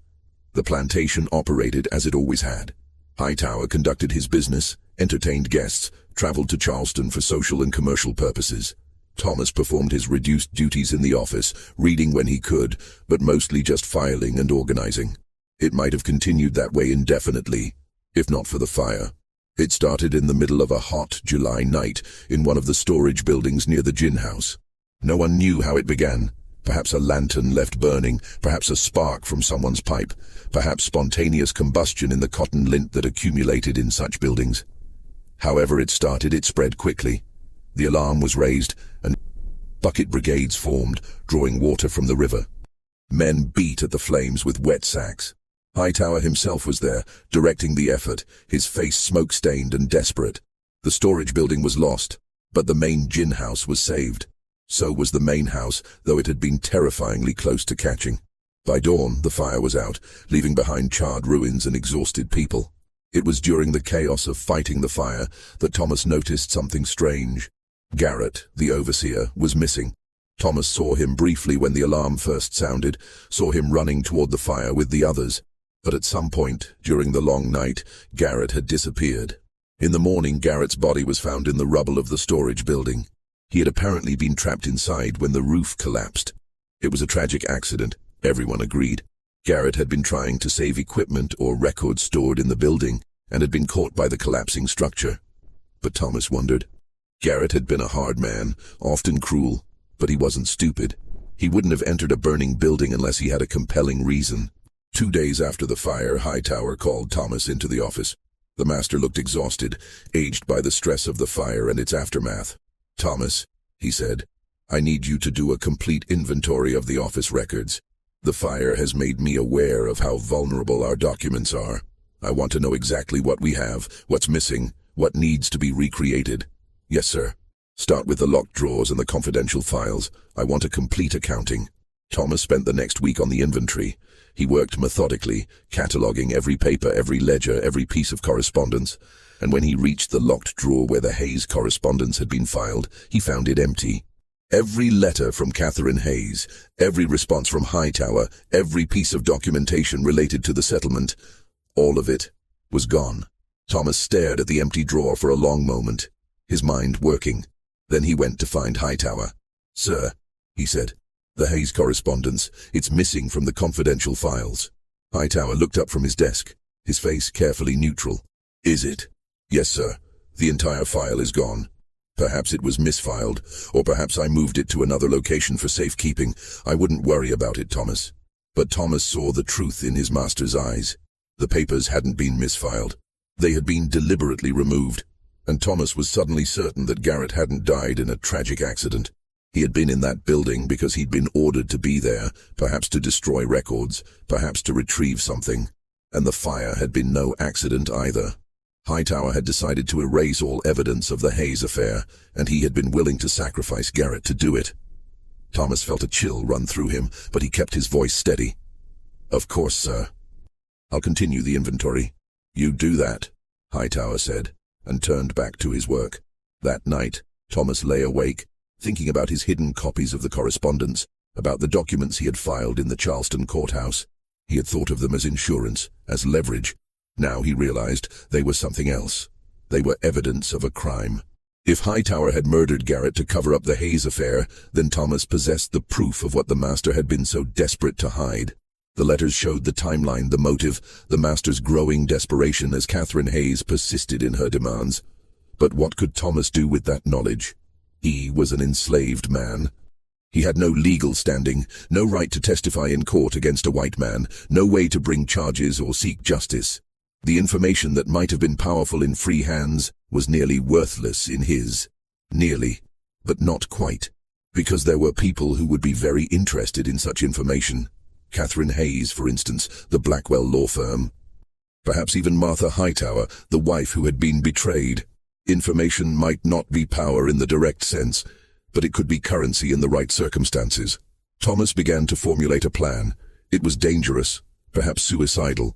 The plantation operated as it always had. Hightower conducted his business, entertained guests, traveled to Charleston for social and commercial purposes. Thomas performed his reduced duties in the office, reading when he could, but mostly just filing and organizing. It might have continued that way indefinitely, if not for the fire. It started in the middle of a hot July night in one of the storage buildings near the gin house. No one knew how it began. Perhaps a lantern left burning, perhaps a spark from someone's pipe, perhaps spontaneous combustion in the cotton lint that accumulated in such buildings. However it started, it spread quickly. The alarm was raised, and bucket brigades formed, drawing water from the river. Men beat at the flames with wet sacks. Hightower himself was there, directing the effort, his face smoke-stained and desperate. The storage building was lost, but the main gin house was saved. So was the main house, though it had been terrifyingly close to catching. By dawn, the fire was out, leaving behind charred ruins and exhausted people. It was during the chaos of fighting the fire that Thomas noticed something strange. Garrett, the overseer, was missing. Thomas saw him briefly when the alarm first sounded, saw him running toward the fire with the others. But at some point, during the long night, Garrett had disappeared. In the morning, Garrett's body was found in the rubble of the storage building. He had apparently been trapped inside when the roof collapsed. It was a tragic accident, everyone agreed. Garrett had been trying to save equipment or records stored in the building, and had been caught by the collapsing structure. But Thomas wondered. Garrett had been a hard man, often cruel, but he wasn't stupid. He wouldn't have entered a burning building unless he had a compelling reason. 2 days after the fire, Hightower called Thomas into the office. The master looked exhausted, aged by the stress of the fire and its aftermath. "Thomas," he said, "I need you to do a complete inventory of the office records. The fire has made me aware of how vulnerable our documents are. I want to know exactly what we have, what's missing, what needs to be recreated." "Yes, sir." "Start with the locked drawers and the confidential files. I want a complete accounting." Thomas spent the next week on the inventory. He worked methodically, cataloging every paper, every ledger, every piece of correspondence. And when he reached the locked drawer where the Hayes correspondence had been filed, he found it empty. Every letter from Catherine Hayes, every response from Hightower, every piece of documentation related to the settlement, all of it was gone. Thomas stared at the empty drawer for a long moment, his mind working. Then he went to find Hightower. "Sir," he said, "the Hayes correspondence, it's missing from the confidential files." Hightower looked up from his desk, his face carefully neutral. "Is it?" "Yes, sir. The entire file is gone. Perhaps it was misfiled, or perhaps I moved it to another location for safekeeping. I wouldn't worry about it, Thomas." But Thomas saw the truth in his master's eyes. The papers hadn't been misfiled. They had been deliberately removed. And Thomas was suddenly certain that Garrett hadn't died in a tragic accident. He had been in that building because he'd been ordered to be there, perhaps to destroy records, perhaps to retrieve something. And the fire had been no accident either. Hightower had decided to erase all evidence of the Hayes affair, and he had been willing to sacrifice Garrett to do it. Thomas felt a chill run through him, but he kept his voice steady. "Of course, sir. I'll continue the inventory." "You do that," Hightower said, and turned back to his work. That night, Thomas lay awake, thinking about his hidden copies of the correspondence, about the documents he had filed in the Charleston courthouse. He had thought of them as insurance, as leverage. Now he realized they were something else. They were evidence of a crime. If Hightower had murdered Garrett to cover up the Hayes affair, then Thomas possessed the proof of what the master had been so desperate to hide. The letters showed the timeline, the motive, the master's growing desperation as Catherine Hayes persisted in her demands. But what could Thomas do with that knowledge? He was an enslaved man. He had no legal standing, no right to testify in court against a white man, no way to bring charges or seek justice. The information that might have been powerful in free hands was nearly worthless in his. Nearly, but not quite. Because there were people who would be very interested in such information. Catherine Hayes, for instance, the Blackwell law firm. Perhaps even Martha Hightower, the wife who had been betrayed. Information might not be power in the direct sense, but it could be currency in the right circumstances. Thomas began to formulate a plan. It was dangerous, perhaps suicidal.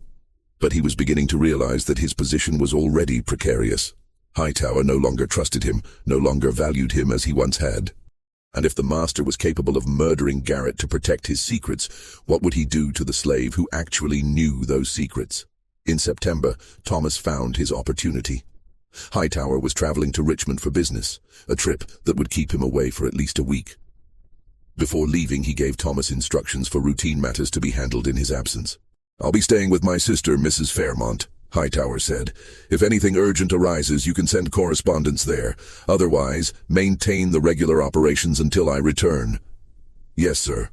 But he was beginning to realize that his position was already precarious. Hightower no longer trusted him, no longer valued him as he once had. And if the master was capable of murdering Garrett to protect his secrets, what would he do to the slave who actually knew those secrets? In September, Thomas found his opportunity. Hightower was traveling to Richmond for business, a trip that would keep him away for at least a week. Before leaving, he gave Thomas instructions for routine matters to be handled in his absence. "I'll be staying with my sister, Mrs. Fairmont," Hightower said. "If anything urgent arises, you can send correspondence there. Otherwise, maintain the regular operations until I return." "Yes, sir."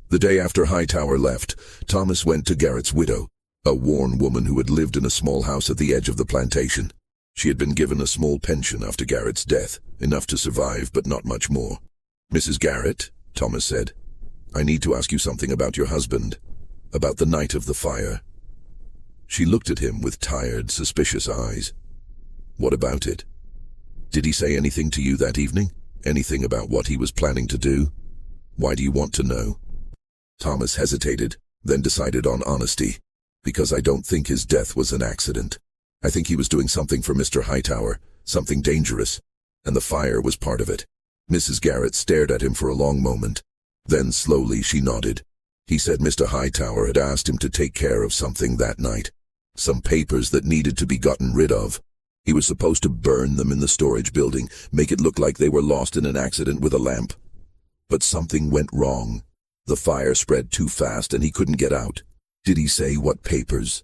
The day after Hightower left, Thomas went to Garrett's widow, a worn woman who had lived in a small house at the edge of the plantation. She had been given a small pension after Garrett's death, enough to survive but not much more. "Mrs. Garrett," Thomas said, "I need to ask you something about your husband, about the night of the fire." She looked at him with tired, suspicious eyes. "What about it? Did he say anything to you that evening? Anything about what he was planning to do? Why do you want to know?" Thomas hesitated, then decided on honesty. "Because I don't think his death was an accident. I think he was doing something for Mr. Hightower, something dangerous, and the fire was part of it." Mrs. Garrett stared at him for a long moment. Then slowly she nodded. "He said Mr. Hightower had asked him to take care of something that night. Some papers that needed to be gotten rid of. He was supposed to burn them in the storage building, make it look like they were lost in an accident with a lamp. But something went wrong. The fire spread too fast and he couldn't get out." "Did he say what papers?"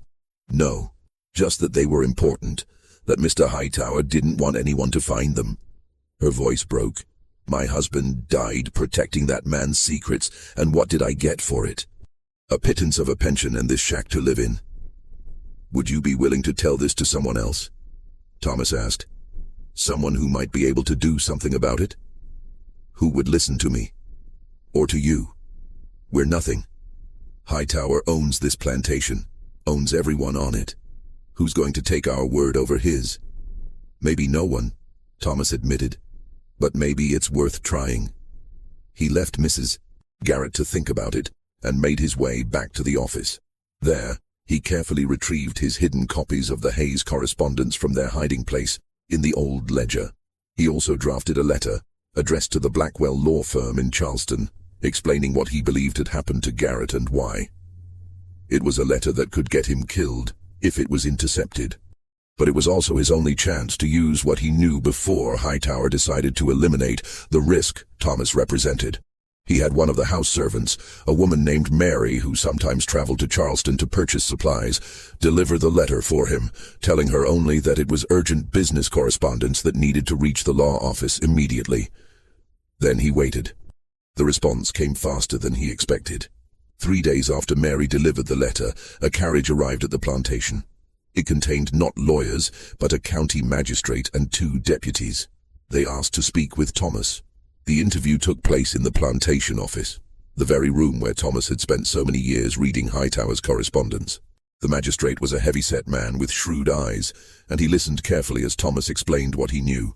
"No, just that they were important, that Mr. Hightower didn't want anyone to find them." Her voice broke. "My husband died protecting that man's secrets, and what did I get for it? A pittance of a pension and this shack to live in." "Would you be willing to tell this to someone else?" Thomas asked. "Someone who might be able to do something about it? Who would listen to me? Or to you? We're nothing. Hightower owns this plantation, owns everyone on it. Who's going to take our word over his?" "Maybe no one," Thomas admitted. "But maybe it's worth trying." He left Mrs. Garrett to think about it and made his way back to the office. There, he carefully retrieved his hidden copies of the Hayes correspondence from their hiding place in the old ledger. He also drafted a letter addressed to the Blackwell law firm in Charleston, explaining what he believed had happened to Garrett and why. It was a letter that could get him killed if it was intercepted. But it was also his only chance to use what he knew before Hightower decided to eliminate the risk Thomas represented. He had one of the house servants, a woman named Mary who sometimes traveled to Charleston to purchase supplies, deliver the letter for him, telling her only that it was urgent business correspondence that needed to reach the law office immediately. Then he waited. The response came faster than he expected. 3 days after Mary delivered the letter, a carriage arrived at the plantation. It contained not lawyers, but a county magistrate and 2 deputies. They asked to speak with Thomas. The interview took place in the plantation office, the very room where Thomas had spent so many years reading Hightower's correspondence. The magistrate was a heavy-set man with shrewd eyes, and he listened carefully as Thomas explained what he knew.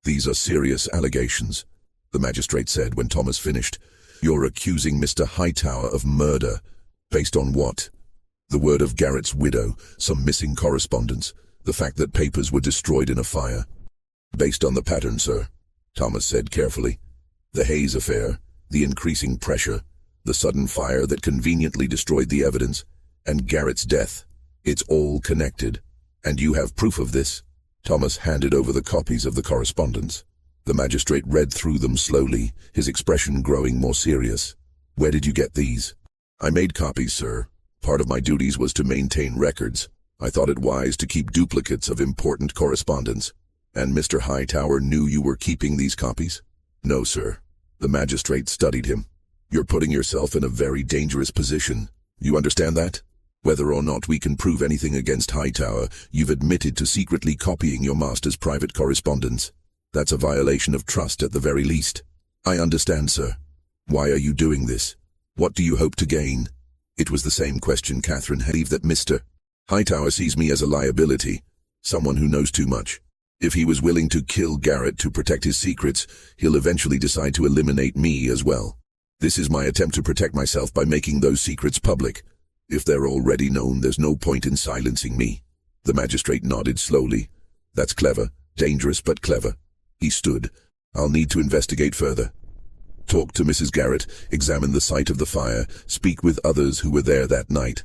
"These are serious allegations," the magistrate said when Thomas finished. "You're accusing Mr. Hightower of murder. Based on what?" "The word of Garrett's widow, some missing correspondence, the fact that papers were destroyed in a fire." "Based on the pattern, sir," Thomas said carefully. "The Hayes affair, the increasing pressure, the sudden fire that conveniently destroyed the evidence, and Garrett's death. It's all connected. And you have proof of this?" Thomas handed over the copies of the correspondence. The magistrate read through them slowly, his expression growing more serious. "Where did you get these?" "I made copies, sir. Part of my duties was to maintain records. I thought it wise to keep duplicates of important correspondence." "And Mr. Hightower knew you were keeping these copies?" "No, sir." The magistrate studied him. "You're putting yourself in a very dangerous position. You understand that? Whether or not we can prove anything against Hightower, you've admitted to secretly copying your master's private correspondence. That's a violation of trust at the very least." "I understand, sir. Why are you doing this? What do you hope to gain?" It was the same question Catherine had. "Believe that Mr. Hightower sees me as a liability, someone who knows too much. If he was willing to kill Garrett to protect his secrets, he'll eventually decide to eliminate me as well. This is my attempt to protect myself by making those secrets public. If they're already known, there's no point in silencing me." The magistrate nodded slowly. "That's clever, dangerous but clever." He stood. "I'll need to investigate further. Talk to Mrs. Garrett, examine the site of the fire, speak with others who were there that night.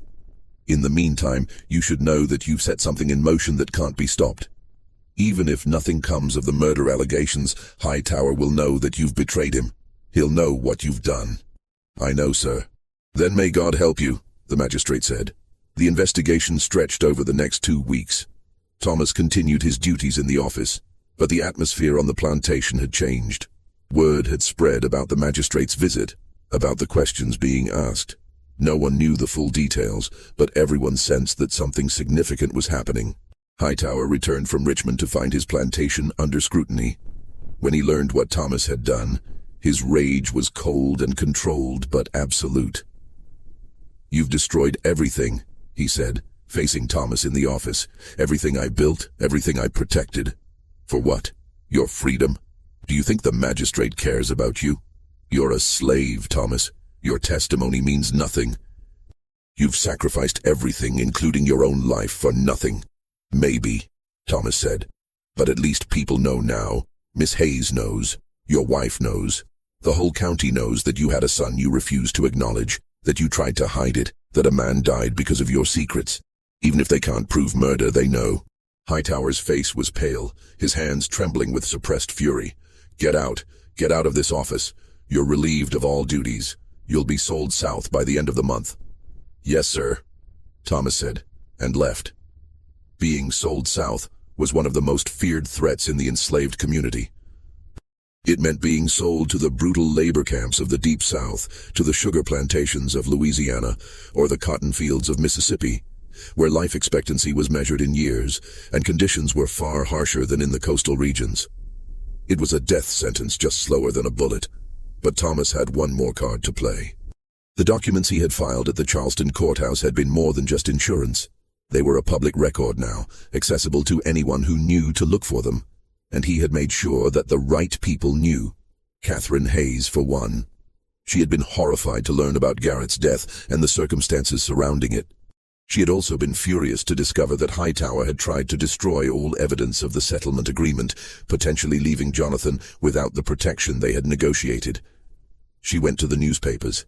In the meantime, you should know that you've set something in motion that can't be stopped. Even if nothing comes of the murder allegations, Hightower will know that you've betrayed him. He'll know what you've done." "I know, sir." "Then may God help you," the magistrate said. The investigation stretched over the next 2 weeks. Thomas continued his duties in the office, but the atmosphere on the plantation had changed. Word had spread about the magistrate's visit, about the questions being asked. No one knew the full details, but everyone sensed that something significant was happening. Hightower returned from Richmond to find his plantation under scrutiny. When he learned what Thomas had done, his rage was cold and controlled but absolute. "You've destroyed everything," he said, facing Thomas in the office. "Everything I built, everything I protected. For what? Your freedom? Do you think the magistrate cares about you? You're a slave, Thomas. Your testimony means nothing. You've sacrificed everything, including your own life, for nothing." "Maybe," Thomas said, "but at least people know now. Miss Hayes knows. Your wife knows. The whole county knows that you had a son you refused to acknowledge, that you tried to hide it, that a man died because of your secrets. Even if they can't prove murder, they know." Hightower's face was pale, his hands trembling with suppressed fury. Get out of this office. You're relieved of all duties. You'll be sold south by the end of the month." "Yes, sir," Thomas said, and left. Being sold south was one of the most feared threats in the enslaved community. It meant being sold to the brutal labor camps of the Deep South, to the sugar plantations of Louisiana, or the cotton fields of Mississippi, where life expectancy was measured in years, and conditions were far harsher than in the coastal regions. It was a death sentence, just slower than a bullet. But Thomas had one more card to play. The documents he had filed at the Charleston courthouse had been more than just insurance. They were a public record now, accessible to anyone who knew to look for them. And he had made sure that the right people knew. Catherine Hayes, for one. She had been horrified to learn about Garrett's death and the circumstances surrounding it. She had also been furious to discover that Hightower had tried to destroy all evidence of the settlement agreement, potentially leaving Jonathan without the protection they had negotiated. She went to the newspapers.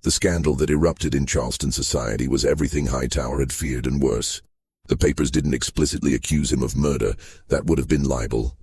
The scandal that erupted in Charleston society was everything Hightower had feared and worse. The papers didn't explicitly accuse him of murder. That would have been libel.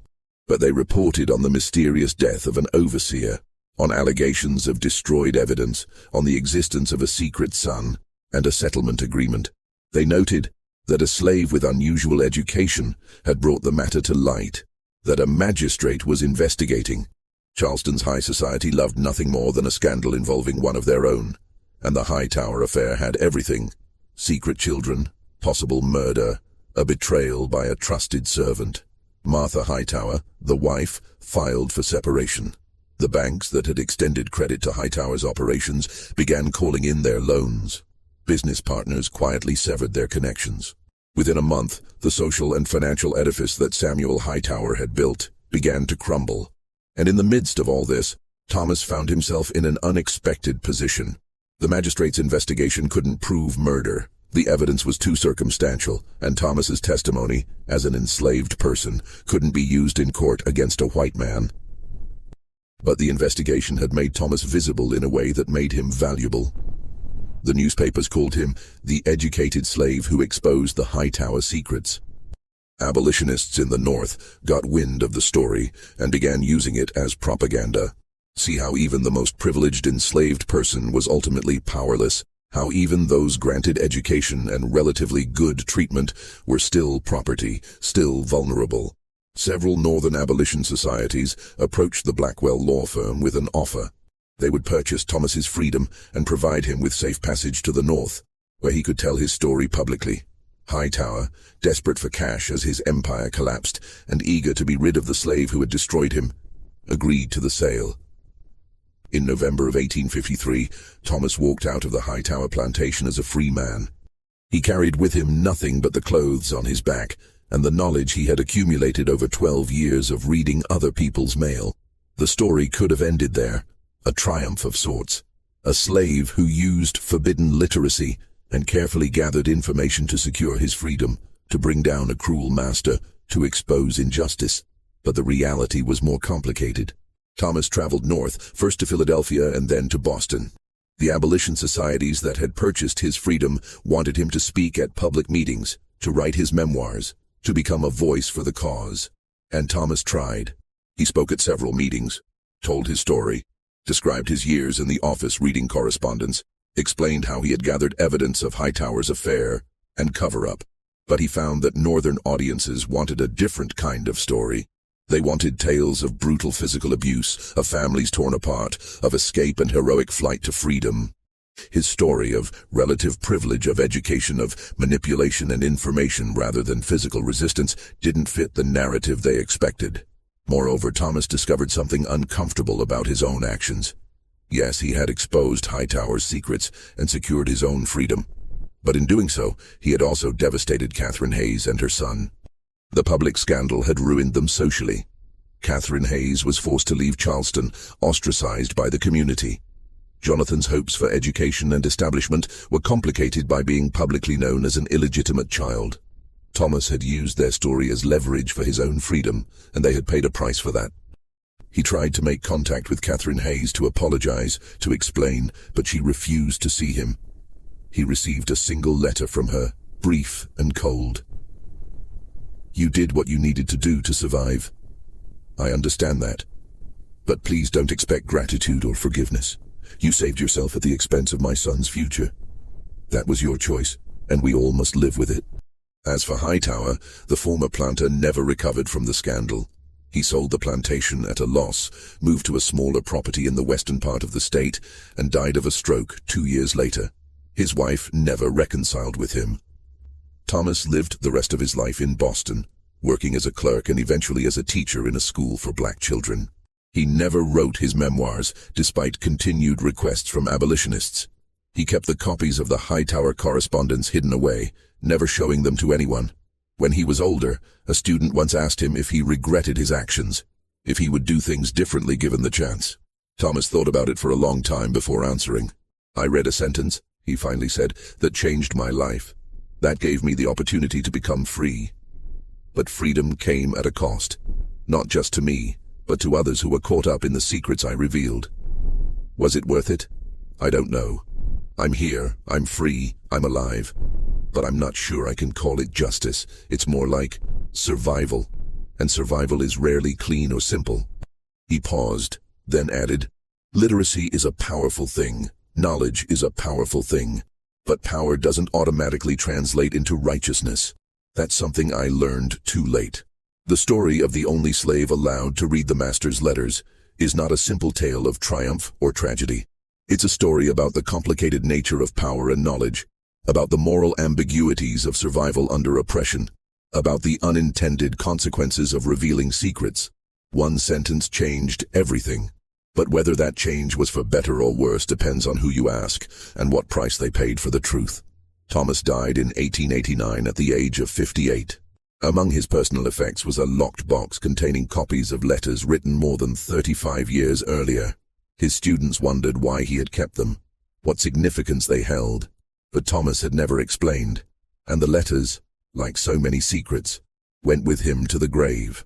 But they reported on the mysterious death of an overseer, on allegations of destroyed evidence, on the existence of a secret son, and a settlement agreement. They noted that a slave with unusual education had brought the matter to light, that a magistrate was investigating. Charleston's high society loved nothing more than a scandal involving one of their own, and the Hightower affair had everything: secret children, possible murder, a betrayal by a trusted servant. Martha Hightower, the wife, filed for separation. The banks that had extended credit to Hightower's operations began calling in their loans. Business partners quietly severed their connections. Within a month, the social and financial edifice that Samuel Hightower had built began to crumble. And in the midst of all this, Thomas found himself in an unexpected position. The magistrate's investigation couldn't prove murder. The evidence was too circumstantial, and Thomas's testimony, as an enslaved person, couldn't be used in court against a white man. But the investigation had made Thomas visible in a way that made him valuable. The newspapers called him the educated slave who exposed the Hightower secrets. Abolitionists in the North got wind of the story and began using it as propaganda. See how even the most privileged enslaved person was ultimately powerless, how even those granted education and relatively good treatment were still property, still vulnerable. Several Northern abolition societies approached the Blackwell law firm with an offer. They would purchase Thomas's freedom and provide him with safe passage to the North, where he could tell his story publicly. Hightower, desperate for cash as his empire collapsed and eager to be rid of the slave who had destroyed him, agreed to the sale. In November of 1853, Thomas walked out of the Hightower plantation as a free man. He carried with him nothing but the clothes on his back and the knowledge he had accumulated over 12 years of reading other people's mail. The story could have ended there, a triumph of sorts. A slave who used forbidden literacy and carefully gathered information to secure his freedom, to bring down a cruel master, to expose injustice. But the reality was more complicated. Thomas traveled north, first to Philadelphia and then to Boston. The abolition societies that had purchased his freedom wanted him to speak at public meetings, to write his memoirs, to become a voice for the cause. And Thomas tried. He spoke at several meetings, told his story, described his years in the office reading correspondence, explained how he had gathered evidence of Hightower's affair and cover-up. But he found that Northern audiences wanted a different kind of story. They wanted tales of brutal physical abuse, of families torn apart, of escape and heroic flight to freedom. His story of relative privilege, of education, of manipulation and information rather than physical resistance didn't fit the narrative they expected. Moreover, Thomas discovered something uncomfortable about his own actions. Yes, he had exposed Hightower's secrets and secured his own freedom. But in doing so, he had also devastated Catherine Hayes and her son. The public scandal had ruined them socially. Catherine Hayes was forced to leave Charleston, ostracized by the community. Jonathan's hopes for education and establishment were complicated by being publicly known as an illegitimate child. Thomas had used their story as leverage for his own freedom, and they had paid a price for that. He tried to make contact with Catherine Hayes to apologize, to explain, but she refused to see him. He received a single letter from her, brief and cold. "You did what you needed to do to survive. I understand that. But please don't expect gratitude or forgiveness. You saved yourself at the expense of my son's future. That was your choice, and we all must live with it." As for Hightower, the former planter never recovered from the scandal. He sold the plantation at a loss, moved to a smaller property in the western part of the state, and died of a stroke 2 years later. His wife never reconciled with him. Thomas lived the rest of his life in Boston, working as a clerk and eventually as a teacher in a school for black children. He never wrote his memoirs, despite continued requests from abolitionists. He kept the copies of the Hightower correspondence hidden away, never showing them to anyone. When he was older, a student once asked him if he regretted his actions, if he would do things differently given the chance. Thomas thought about it for a long time before answering. "I read a sentence," he finally said, "that changed my life. That gave me the opportunity to become free. But freedom came at a cost, not just to me, but to others who were caught up in the secrets I revealed. Was it worth it? I don't know. I'm here, I'm free, I'm alive. But I'm not sure I can call it justice. It's more like survival. And survival is rarely clean or simple." He paused, then added, "Literacy is a powerful thing. Knowledge is a powerful thing. But power doesn't automatically translate into righteousness. That's something I learned too late." The story of the only slave allowed to read the master's letters is not a simple tale of triumph or tragedy. It's a story about the complicated nature of power and knowledge, about the moral ambiguities of survival under oppression, about the unintended consequences of revealing secrets. One sentence changed everything. But whether that change was for better or worse depends on who you ask and what price they paid for the truth. Thomas died in 1889 at the age of 58. Among his personal effects was a locked box containing copies of letters written more than 35 years earlier. His students wondered why he had kept them, what significance they held, but Thomas had never explained, and the letters, like so many secrets, went with him to the grave.